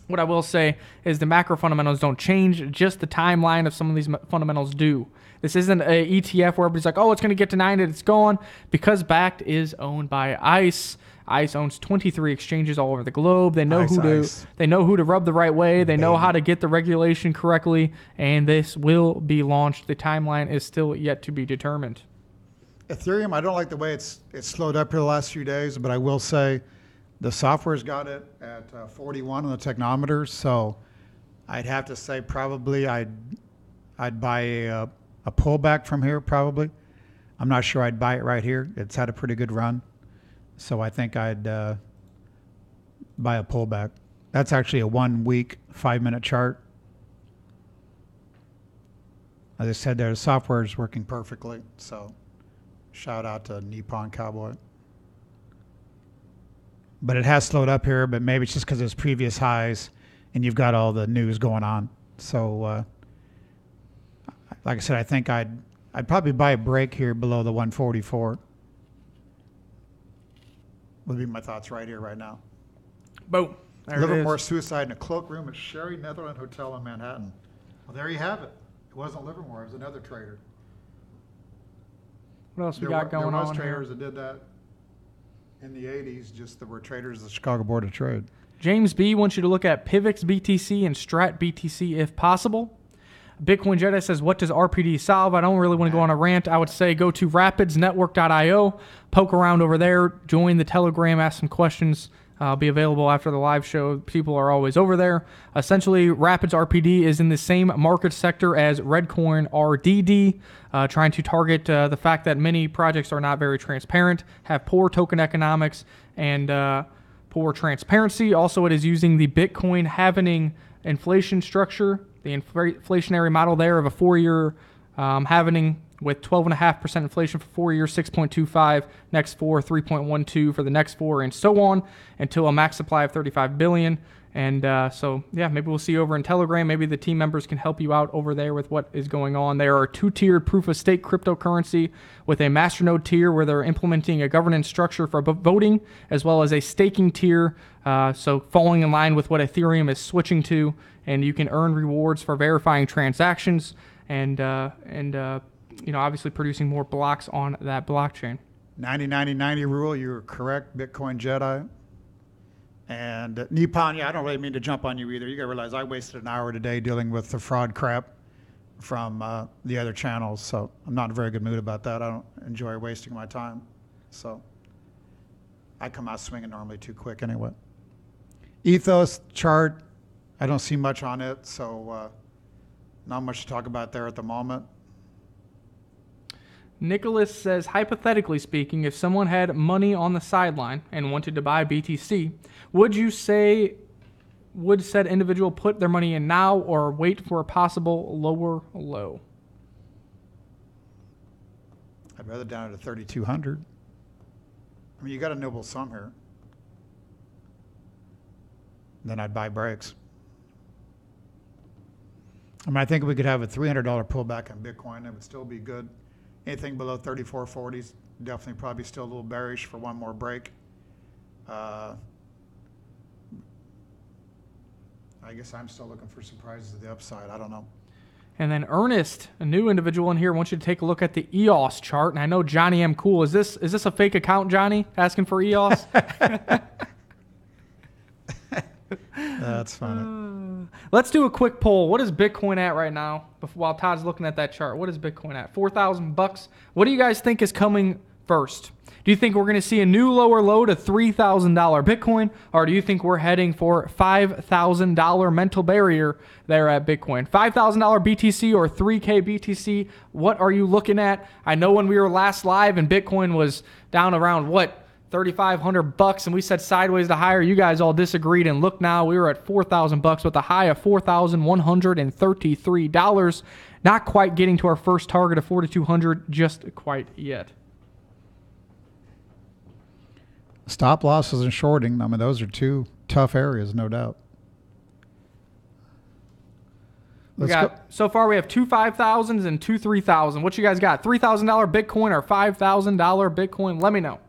What I will say is the macro fundamentals don't change, just the timeline of some of these fundamentals do. This isn't an ETF where everybody's like, oh, it's going to get denied and it's gone. Because Backed is owned by ICE. ICE owns 23 exchanges all over the globe. They know they know who to rub the right way. They know how to get the regulation correctly, and this will be launched. The timeline is still yet to be determined.
Ethereum, I don't like the way it's slowed up here the last few days, but I will say the software's got it at 41 on the technometers, so I'd have to say probably I'd buy a pullback from here probably. I'm not sure I'd buy it right here. It's had a pretty good run, so I think I'd buy a pullback. That's actually a 1 week, 5-minute chart. As I said there, the software is working perfectly, so shout out to Nippon Cowboy. But it has slowed up here, but maybe it's just because it's previous highs and you've got all the news going on. So, like I said, I think I'd probably buy a break here below the 144. Would be my thoughts right here, right now.
Boom.
Livermore suicide in a cloakroom at Sherry Netherland Hotel in Manhattan. Well, there you have it. It wasn't Livermore. It was another trader.
What else we got going on?
There was traders that did that in the 80s, just there were traders at the Chicago Board of Trade.
James B. wants you to look at Pivx BTC and Strat BTC if possible. Bitcoin Jedi says, what does RPD solve? I don't really want to go on a rant. I would say go to rapidsnetwork.io, poke around over there, join the Telegram, ask some questions. I'll be available after the live show. People are always over there. Essentially, Rapids RPD is in the same market sector as Redcoin RDD, trying to target the fact that many projects are not very transparent, have poor token economics, and poor transparency. Also, it is using the Bitcoin halvening inflation structure, the inflationary model there of a 4-year halvening with 12.5% inflation for 4 years, 6.25, next 4, 3.12 for the next 4, and so on until a max supply of 35 billion. And so, yeah, maybe we'll see you over in Telegram. Maybe the team members can help you out over there with what is going on. There are 2-tiered proof-of-stake cryptocurrency with a Masternode tier where they're implementing a governance structure for voting, as well as a staking tier, so falling in line with what Ethereum is switching to, and you can earn rewards for verifying transactions and obviously producing more blocks on that blockchain.
90-90-90 rule, you're correct, Bitcoin Jedi. And Nippon, I don't really mean to jump on you either. You gotta realize I wasted an hour today dealing with the fraud crap from the other channels, so I'm not in a very good mood about that. I don't enjoy wasting my time. So I come out swinging normally too quick anyway. Ethos chart, I don't see much on it, so not much to talk about there at the moment.
Nicholas says, hypothetically speaking, if someone had money on the sideline and wanted to buy BTC, would said individual put their money in now or wait for a possible lower low?
I'd rather down to 3,200. I mean, you got a noble sum here. Then I'd buy breaks. I mean, I think we could have a $300 pullback on Bitcoin. It would still be good. Anything below 34.40 is definitely probably still a little bearish for one more break. I guess I'm still looking for surprises to the upside. I don't know.
And then Ernest, a new individual in here, wants you to take a look at the EOS chart. And I know Johnny M. Cool. Is this a fake account, Johnny, asking for EOS?
That's funny.
Let's do a quick poll. What is Bitcoin at right now? While Todd's looking at that chart, what is Bitcoin at? $4,000. What do you guys think is coming first? Do you think we're going to see a new lower low to $3,000 Bitcoin, or do you think we're heading for $5,000 mental barrier there at Bitcoin? $5,000 BTC or 3K BTC? What are you looking at? I know when we were last live and Bitcoin was down around what? $3,500, and we said sideways to higher. You guys all disagreed, and look now, we were at $4,000 with a high of $4,133. Not quite getting to our first target of 4,200 just quite yet.
Stop losses and shorting. I mean, those are two tough areas, no doubt.
So far we have two 5,000s and two 3,000. What you guys got? $3,000 Bitcoin or $5,000 Bitcoin? Let me know.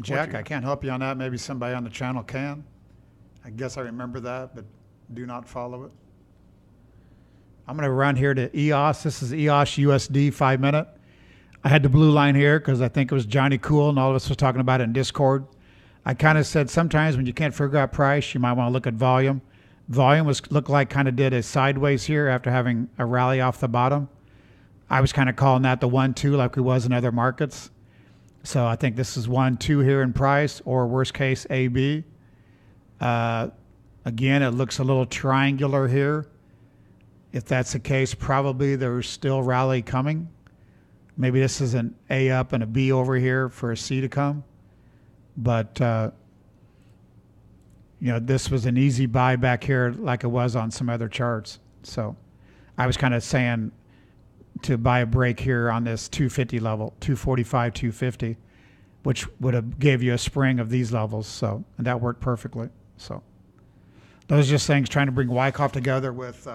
Jack, I can't help you on that. Maybe somebody on the channel can. I guess I remember that, but do not follow it. I'm going to run here to EOS. This is EOS USD 5-minute. I had the blue line here because I think it was Johnny Cool and all of us was talking about it in Discord. I kind of said sometimes when you can't figure out price, you might want to look at volume. Volume looked like kind of did a sideways here after having a rally off the bottom. I was kind of calling that the 1-2 like we was in other markets. So I think this is 1-2 here in price, or worst case AB. Again, it looks a little triangular here. If that's the case, probably there's still rally coming. Maybe this is an A up and a B over here for a C to come. But, this was an easy buy back here like it was on some other charts. So I was kind of saying to buy a break here on this 250 level, 245, 250, which would have gave you a spring of these levels. So, and that worked perfectly. So those are just things trying to bring Wyckoff together with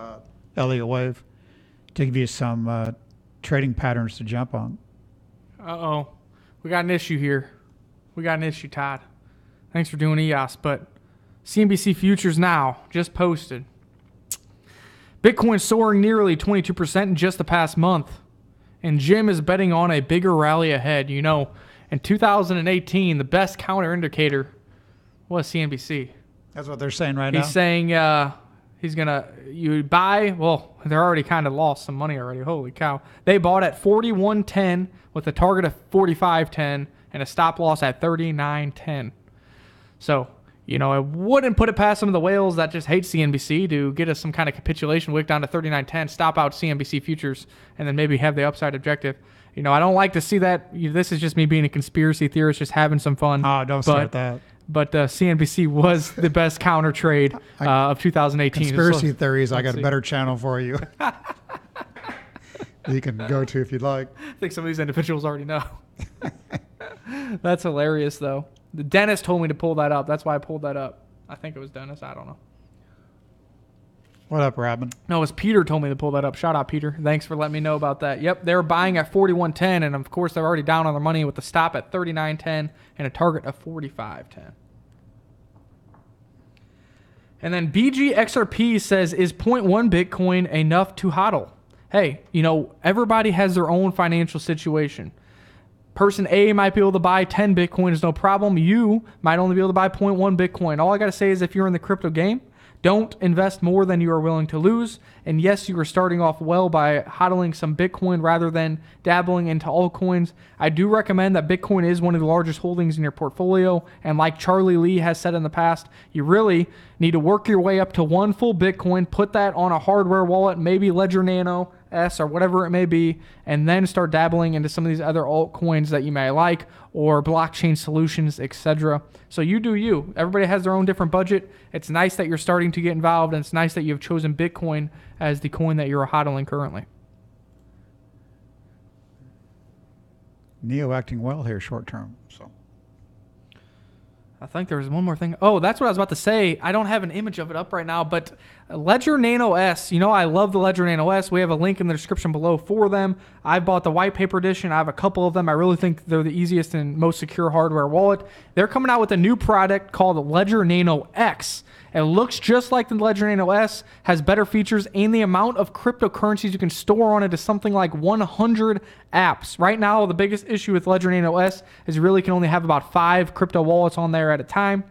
Elliott Wave to give you some trading patterns to jump on.
Uh-oh. We got an issue here. We got an issue, Todd. Thanks for doing EOS, but CNBC Futures Now just posted. Bitcoin soaring nearly 22% in just the past month. And Jim is betting on a bigger rally ahead. You know, in 2018, the best counter indicator was CNBC.
That's what they're saying right now.
He's saying you buy. Well, they're already kind of lost some money already. Holy cow! They bought at 41.10 with a target of 45.10 and a stop loss at 39.10. So, I wouldn't put it past some of the whales that just hate CNBC to get us some kind of capitulation wick down to 39.10, stop out CNBC futures, and then maybe have the upside objective. I don't like to see that. This is just me being a conspiracy theorist, just having some fun.
Oh, don't start that.
But CNBC was the best counter trade of 2018.
Conspiracy theories, I got a better channel for you. You can go to if you'd like.
I think some of these individuals already know. That's hilarious, though. The Dennis told me to pull that up. That's why I pulled that up. I think it was Dennis. I don't know.
What up, Robin?
No, it was Peter told me to pull that up. Shout out, Peter. Thanks for letting me know about that. Yep, they were buying at 41.10, and of course they're already down on their money with the stop at 39.10 and a target of 45.10. And then BGXRP says, is 0.1 Bitcoin enough to hodl? Hey, everybody has their own financial situation. Person A might be able to buy 10 Bitcoin is no problem. You might only be able to buy 0.1 Bitcoin. All I got to say is if you're in the crypto game, don't invest more than you are willing to lose. And yes, you are starting off well by hodling some Bitcoin rather than dabbling into altcoins. I do recommend that Bitcoin is one of the largest holdings in your portfolio. And like Charlie Lee has said in the past, you really need to work your way up to one full Bitcoin, put that on a hardware wallet, maybe Ledger Nano S or whatever it may be, and then start dabbling into some of these other altcoins that you may like or blockchain solutions, etc. So you do you. Everybody has their own different budget. It's nice that you're starting to get involved, and it's nice that you've chosen Bitcoin as the coin that you're hodling currently.
Neo acting well here short term. So
I think there was one more thing. Oh, that's what I was about to say. I don't have an image of it up right now, but Ledger Nano S, I love the Ledger Nano S. We have a link in the description below for them. I bought the white paper edition. I have a couple of them. I really think they're the easiest and most secure hardware wallet. They're coming out with a new product called Ledger Nano X. It looks just like the Ledger Nano S, has better features, and the amount of cryptocurrencies you can store on it is something like 100 apps. Right now, the biggest issue with Ledger Nano S is you really can only have about 5 crypto wallets on there at a time.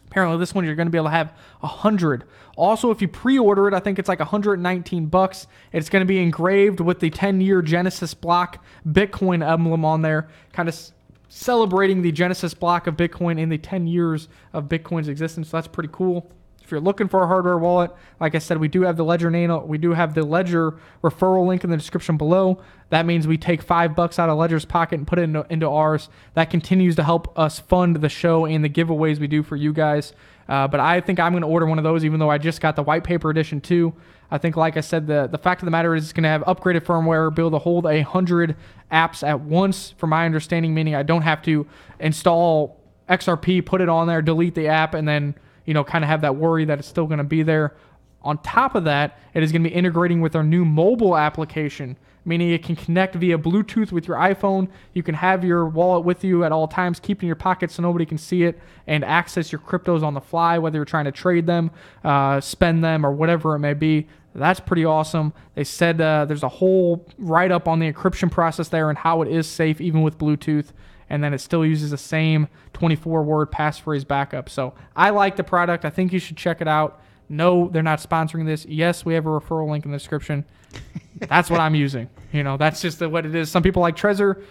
Apparently, this one you're going to be able to have 100. Also, if you pre-order it, I think it's like $119. It's going to be engraved with the 10-year Genesis block Bitcoin emblem on there, kind of celebrating the Genesis block of Bitcoin in the 10 years of Bitcoin's existence. So that's pretty cool. If you're looking for a hardware wallet, like I said, we do have the Ledger Nano. We do have the Ledger referral link in the description below. That means we take $5 out of Ledger's pocket and put it into ours. That continues to help us fund the show and the giveaways we do for you guys. But I think I'm going to order one of those, even though I just got the white paper edition too. I think, like I said, the fact of the matter is it's going to have upgraded firmware, be able to hold 100 apps at once, from my understanding, meaning I don't have to install XRP, put it on there, delete the app, and then kind of have that worry that it's still going to be there. On top of that, it is going to be integrating with our new mobile application, meaning it can connect via Bluetooth with your iPhone. You can have your wallet with you at all times, keep it in your pocket so nobody can see it, and access your cryptos on the fly, whether you're trying to trade them, spend them, or whatever it may be. That's pretty awesome. They said there's a whole write-up on the encryption process there and how it is safe even with Bluetooth, and then it still uses the same 24-word passphrase backup. So I like the product. I think you should check it out. No, they're not sponsoring this. Yes, we have a referral link in the description. That's what I'm using. That's just what it is. Some people like Trezor.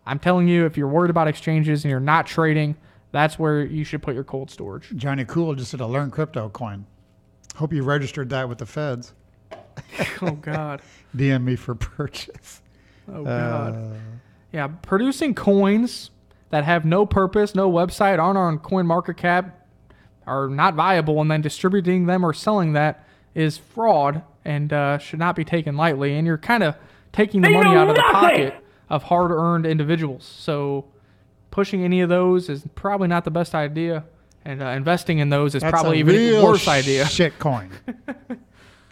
I'm telling you, if you're worried about exchanges and you're not trading, that's where you should put your cold storage.
Johnny Cool just did a Learn Crypto coin. Hope you registered that with the feds.
Oh, God.
DM me for purchase.
Oh, God. Yeah, producing coins that have no purpose, no website, aren't on CoinMarketCap, are not viable, and then distributing them or selling that is fraud and should not be taken lightly. And you're kind of taking the money out of the pocket of hard-earned individuals. So pushing any of those is probably not the best idea, and investing in those is probably even a worse idea.
Shit coin.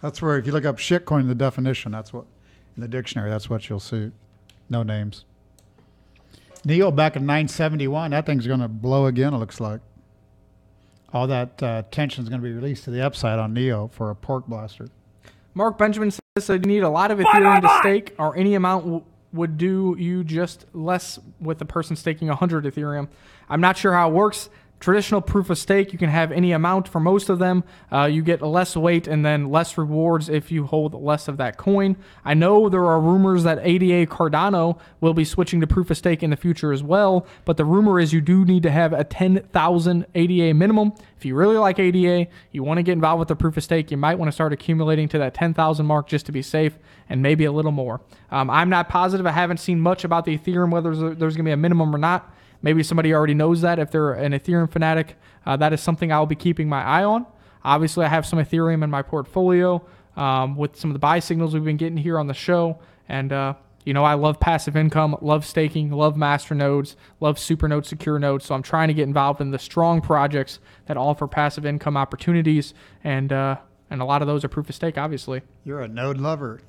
That's where, if you look up shitcoin in the definition, that's what, in the dictionary, that's what you'll see. No names. Neo back in 971. That thing's going to blow again, it looks like. All that tension is going to be released to the upside on Neo for a pork blaster.
Mark Benjamin says that you need a lot of Ethereum to stake, or any amount would do you just less with the person staking 100 Ethereum. I'm not sure how it works. Traditional proof of stake, you can have any amount for most of them. You get less weight and then less rewards if you hold less of that coin. I know there are rumors that ADA Cardano will be switching to proof of stake in the future as well, but the rumor is you do need to have a 10,000 ADA minimum. If you really like ADA, you want to get involved with the proof of stake, you might want to start accumulating to that 10,000 mark just to be safe and maybe a little more. I'm not positive. I haven't seen much about the Ethereum, whether there's going to be a minimum or not. Maybe somebody already knows that. If they're an Ethereum fanatic, that is something I'll be keeping my eye on. Obviously, I have some Ethereum in my portfolio with some of the buy signals we've been getting here on the show. And, I love passive income, love staking, love masternodes, love supernode, secure nodes. So I'm trying to get involved in the strong projects that offer passive income opportunities. And a lot of those are proof of stake, obviously.
You're a node lover.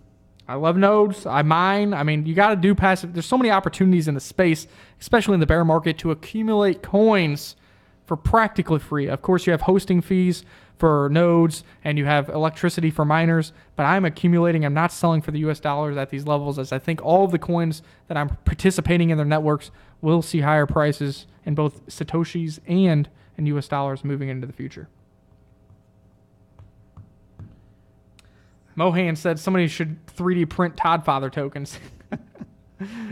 I love nodes. I mine. I mean, you got to do passive. There's so many opportunities in the space, especially in the bear market, to accumulate coins for practically free. Of course, you have hosting fees for nodes and you have electricity for miners, but I'm accumulating. I'm not selling for the US dollars at these levels, as I think all of the coins that I'm participating in their networks will see higher prices in both Satoshis and in US dollars moving into the future. Mohan said somebody should 3D print Toddfather tokens.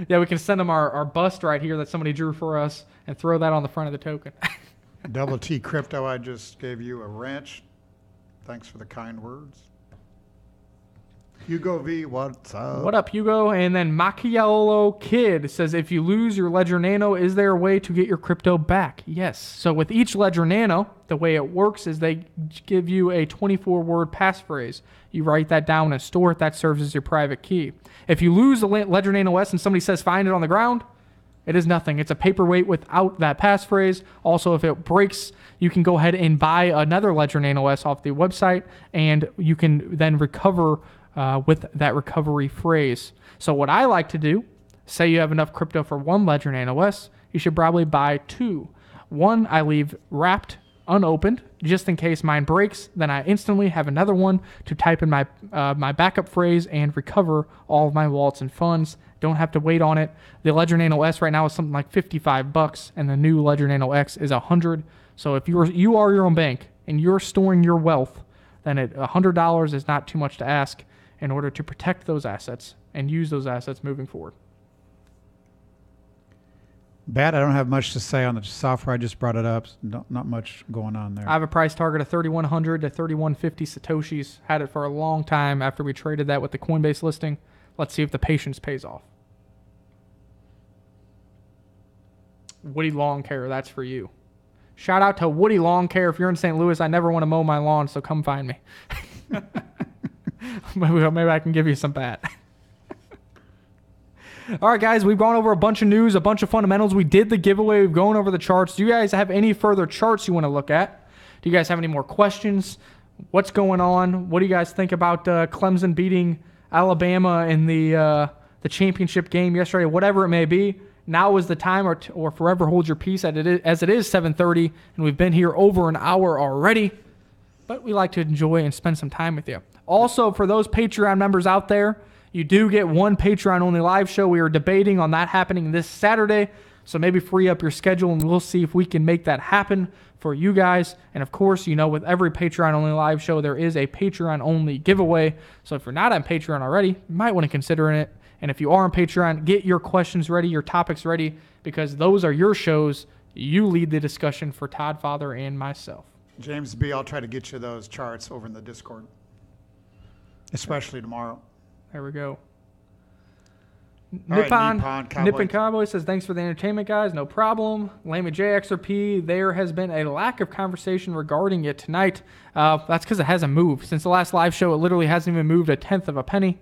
Yeah, we can send them our bust right here that somebody drew for us and throw that on the front of the token.
Double T Crypto, I just gave you a wrench. Thanks for the kind words. Hugo V, what's up?
What up, Hugo? And then Macchiolo Kid says, if you lose your Ledger Nano, is there a way to get your crypto back? Yes. So with each Ledger Nano, the way it works is they give you a 24-word passphrase. You write that down and store it. That serves as your private key. If you lose the Ledger Nano S and somebody says find it on the ground, it is nothing. It's a paperweight without that passphrase. Also, if it breaks, you can go ahead and buy another Ledger Nano S off the website, and you can then recover with that recovery phrase. So what I like to do, say you have enough crypto for one Ledger Nano S, you should probably buy two. One I leave wrapped, unopened, just in case mine breaks. Then I instantly have another one to type in my backup phrase and recover all of my wallets and funds. Don't have to wait on it. The Ledger Nano S right now is something like $55, and the new Ledger Nano X is $100. So if you are your own bank and you're storing your wealth, then $100 is not too much to ask in order to protect those assets and use those assets moving forward.
Bad, I don't have much to say on the software. I just brought it up. Not much going on there.
I have a price target of 3,100 to 3,150 Satoshis. Had it for a long time after we traded that with the Coinbase listing. Let's see if the patience pays off. Woody Lawn Care, that's for you. Shout out to Woody Lawn Care. If you're in St. Louis, I never want to mow my lawn, so come find me. Maybe I can give you some bat. All right, guys, we've gone over a bunch of news, a bunch of fundamentals. We did the giveaway. We've gone over the charts. Do you guys have any further charts you want to look at? Do you guys have any more questions? What's going on? What do you guys think about Clemson beating Alabama in the championship game yesterday? Whatever it may be, now is the time, or forever hold your peace, as it is 7:30, and we've been here over an hour already. But we like to enjoy and spend some time with you. Also, for those Patreon members out there, you do get one Patreon-only live show. We are debating on that happening this Saturday, so maybe free up your schedule, and we'll see if we can make that happen for you guys. And, of course, with every Patreon-only live show, there is a Patreon-only giveaway. So if you're not on Patreon already, you might want to consider it. And if you are on Patreon, get your questions ready, your topics ready, because those are your shows. You lead the discussion for Toddfather and myself.
James B., I'll try to get you those charts over in the Discord, especially tomorrow.
There we go.
Nippon
Cowboy says, thanks for the entertainment, guys. No problem. Lamy J, XRP, there has been a lack of conversation regarding it tonight. That's because it hasn't moved. Since the last live show, it literally hasn't even moved a tenth of a penny.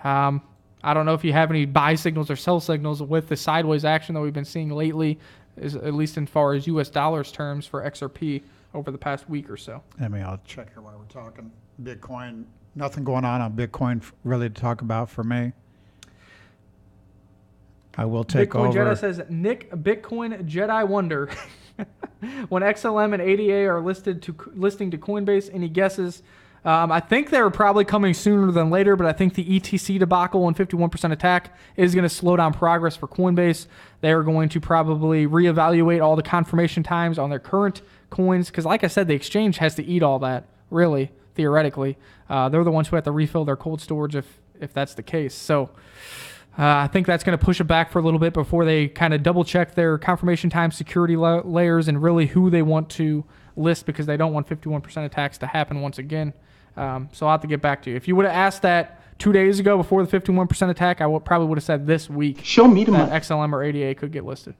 I don't know if you have any buy signals or sell signals with the sideways action that we've been seeing lately, at least in far as US dollars terms for XRP over the past week or so.
I'll check here while we're talking. Bitcoin, nothing going on Bitcoin really to talk about for me. I will take
Bitcoin
over.
Jedi says, Nick, Bitcoin Jedi Wonder. When XLM and ADA are listing to Coinbase, any guesses? I think they're probably coming sooner than later, but I think the ETC debacle and 51% attack is going to slow down progress for Coinbase. They are going to probably reevaluate all the confirmation times on their current coins because, like I said, the exchange has to eat all that, really, theoretically. They're the ones who have to refill their cold storage if that's the case. So I think that's going to push it back for a little bit before they kind of double-check their confirmation time security layers and really who they want to list because they don't want 51% attacks to happen once again. So I'll have to get back to you. If you would have asked that 2 days ago before the 51% attack, I probably would have said this week.
Show me the
that
money.
XLM or ADA could get listed.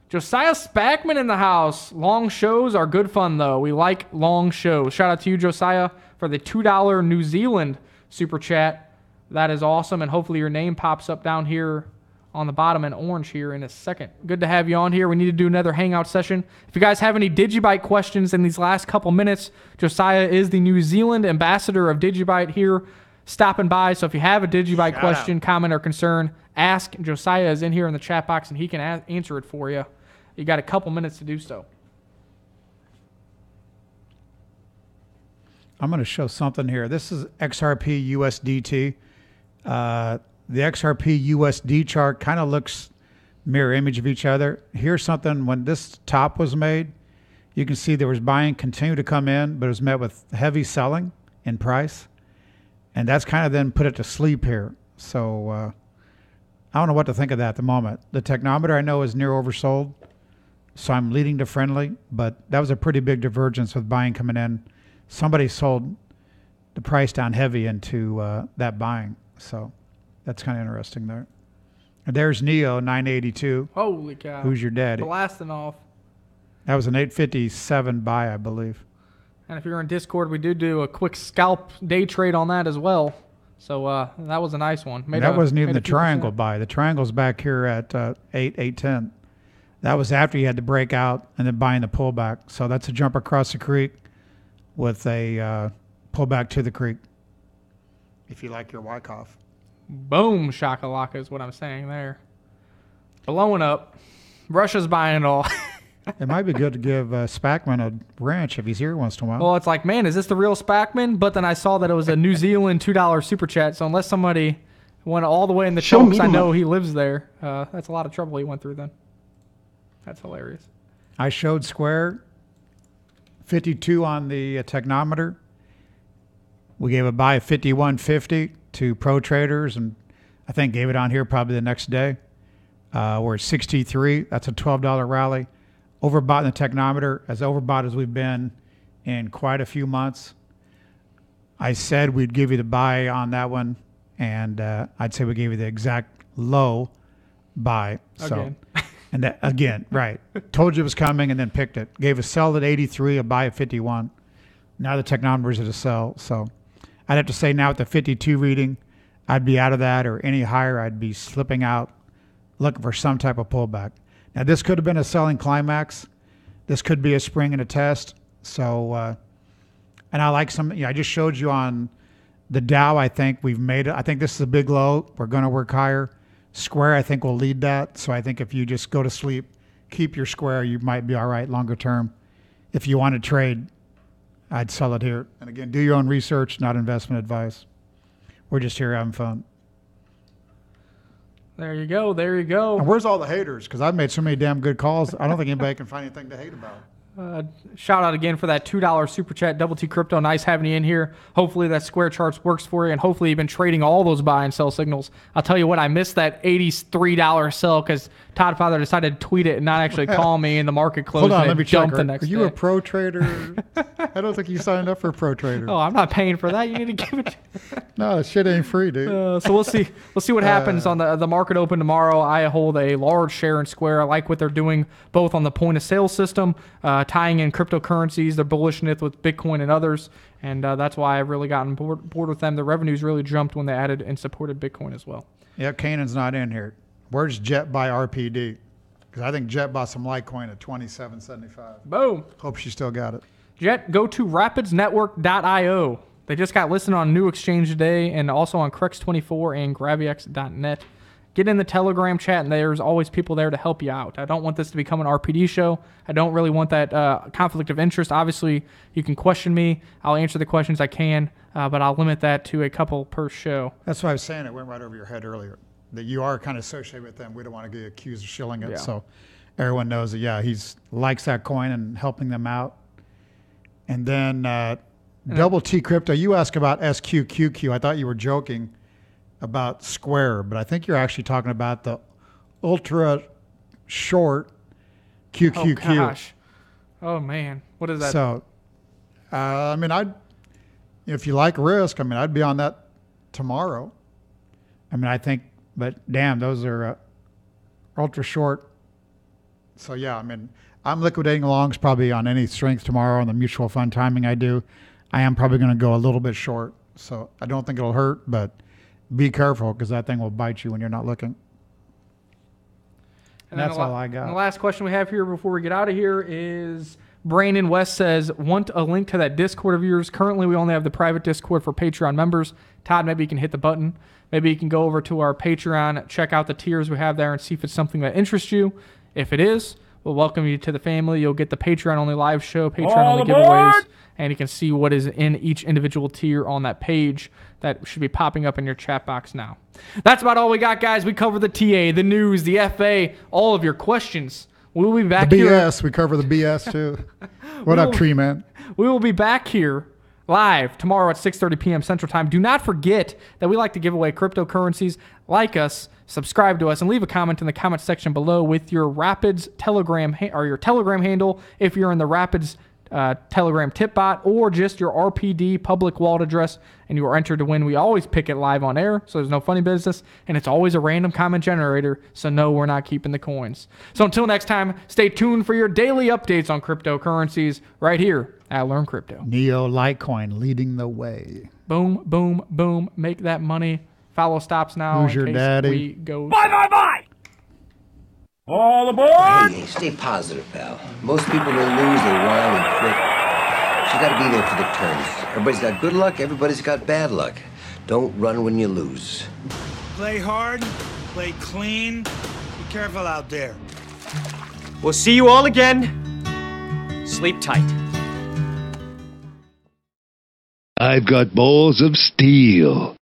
Josiah Spackman in the house. Long shows are good fun, though. We like long shows. Shout out to you, Josiah, for the $2 New Zealand super chat. That is awesome, and hopefully your name pops up down here on the bottom in orange here in a second. Good to have you on here. We need to do another hangout session. If you guys have any Digibyte questions in these last couple minutes, Josiah is the New Zealand ambassador of Digibyte here stopping by. So if you have a Digibyte question, comment, or concern, ask. Josiah is in here in the chat box, and he can answer it for you. You got a couple minutes to do so.
I'm going to show something here. This is XRP USDT. The XRP USD chart kind of looks mirror image of each other. Here's something, when this top was made, you can see there was buying continue to come in, but it was met with heavy selling in price. And that's kind of then put it to sleep here. So I don't know what to think of that at the moment. The technometer I know is near oversold, so I'm leading to friendly, but that was a pretty big divergence with buying coming in. Somebody sold the price down heavy into that buying. So that's kind of interesting there. And there's Neo 982.
Holy cow.
Who's your daddy?
Blasting off.
That was an 857 buy, I believe.
And if you're in Discord, we did do a quick scalp day trade on that as well. So that was a nice one.
That wasn't even the triangle buy. The triangle's back here at 810. That was after you had to break out and then buying the pullback. So that's a jump across the creek with a pullback to the creek. If you like your Wyckoff.
Boom, shakalaka is what I'm saying there. Blowing up. Russia's buying it all.
It might be good to give Spackman a wrench if he's here once in a while.
Well, it's like, man, is this the real Spackman? But then I saw that it was a New Zealand $2 super chat. So unless somebody went all the way in the show, because I know he lives there, that's a lot of trouble he went through then. That's hilarious.
I showed Square 52 on the technometer. We gave a buy of 51.50 to pro traders, and I think gave it on here probably the next day. We're at 63. That's a $12 rally. Overbought in the technometer, as overbought as we've been in quite a few months. I said we'd give you the buy on that one, and I'd say we gave you the exact low buy.
Again.
So, and that again, right? Told you it was coming, and then picked it. Gave a sell at 83, a buy at 51. Now the technometer's at a sell. So I'd have to say now at the 52 reading, I'd be out of that, or any higher, I'd be slipping out, looking for some type of pullback. Now this could have been a selling climax. This could be a spring and a test. So, and I like some. I just showed you on the Dow. I think we've made it. I think this is a big low. We're going to work higher. Square, I think, will lead that. So I think if you just go to sleep, keep your Square, you might be all right longer term. If you want to trade, I'd sell it here. And again, do your own research, not investment advice. We're just here having fun.
There you go. There you go.
And where's all the haters? Because I've made so many damn good calls. I don't think anybody can find anything to hate about.
Shout out again for that $2 super chat. Double T Crypto, nice having you in here. Hopefully that Square Charts works for you, and hopefully you've been trading all those buy and sell signals. I'll tell you what, I missed that $83 sell because Todd Father decided to tweet it and not actually call me, and the market closed.
Hold on, let me check.
The next
Are you
day.
a pro trader? I don't think you signed up for a pro trader.
Oh, I'm not paying for that. You need to give it.
No, that shit ain't free, dude.
So we'll see. We'll see what happens on the market open tomorrow. I hold a large share in Square. I like what they're doing both on the point of sale system, tying in cryptocurrencies, their bullishness with Bitcoin and others, and that's why I've really gotten bored with them. The revenues really jumped when they added and supported Bitcoin as well.
Yeah, Kanan's not in here. Where's Jet by RPD? Because I think Jet bought some Litecoin at $27.75.
Boom.
Hope she still got it.
Jet, go to rapidsnetwork.io. They just got listed on a new exchange today and also on Crex24 and Gravix.net. get in the Telegram chat, and there's always people there to help you out. I don't want this to become an RPD show. I don't really want that conflict of interest. Obviously, you can question me. I'll answer the questions I can, but I'll limit that to a couple per show.
That's why I was saying it went right over your head earlier, that you are kind of associated with them. We don't want to get accused of shilling it.
Yeah.
So everyone knows that, yeah, he's likes that coin and helping them out. And then Double T Crypto, you asked about SQQQ. I thought you were joking about Square, but I think you're actually talking about the ultra short QQQ.
Oh, gosh. Oh, man. What is that?
So, I mean, if you like risk, I mean, I'd be on that tomorrow. I mean, I think, but damn, those are ultra short. So, yeah, I mean, I'm liquidating longs probably on any strength tomorrow on the mutual fund timing I do. I am probably going to go a little bit short. So I don't think it'll hurt, but be careful because that thing will bite you when you're not looking. And that's all I got.
And the last question we have here before we get out of here is Brandon West says, want a link to that Discord of yours? Currently, we only have the private Discord for Patreon members. Todd, maybe you can hit the button. Maybe you can go over to our Patreon, check out the tiers we have there and see if it's something that interests you. If it is, we'll welcome you to the family. You'll get the Patreon-only live show, Patreon-only giveaways, and you can see what is in each individual tier on that page that should be popping up in your chat box now. That's about all we got, guys. We cover the TA, the news, the FA, all of your questions. We'll be back here.
The BS. We cover the BS, too. What up, Tree Man?
We will be back here live tomorrow at 6:30 p.m. Central Time. Do not forget that we like to give away cryptocurrencies. Like us, subscribe to us, and leave a comment in the comment section below with your Rapids Telegram or your Telegram handle if you're in the Rapids Telegram tip bot, or just your RPD public wallet address, and you are entered to win. We always pick it live on air, so there's no funny business, and it's always a random comment generator, so no, we're not keeping the coins. So until next time, stay tuned for your daily updates on cryptocurrencies right here at Learn Crypto.
Neo Litecoin leading the way.
Boom, boom, boom. Make that money. Follow stops now.
Who's your daddy?
We go.
Bye! All aboard!
Hey, stay positive, pal. Most people, they lose, they whine and quit. So you gotta be there for the turns. Everybody's got good luck, everybody's got bad luck. Don't run when you lose.
Play hard, play clean. Be careful out there. We'll see you all again. Sleep tight.
I've got balls of steel.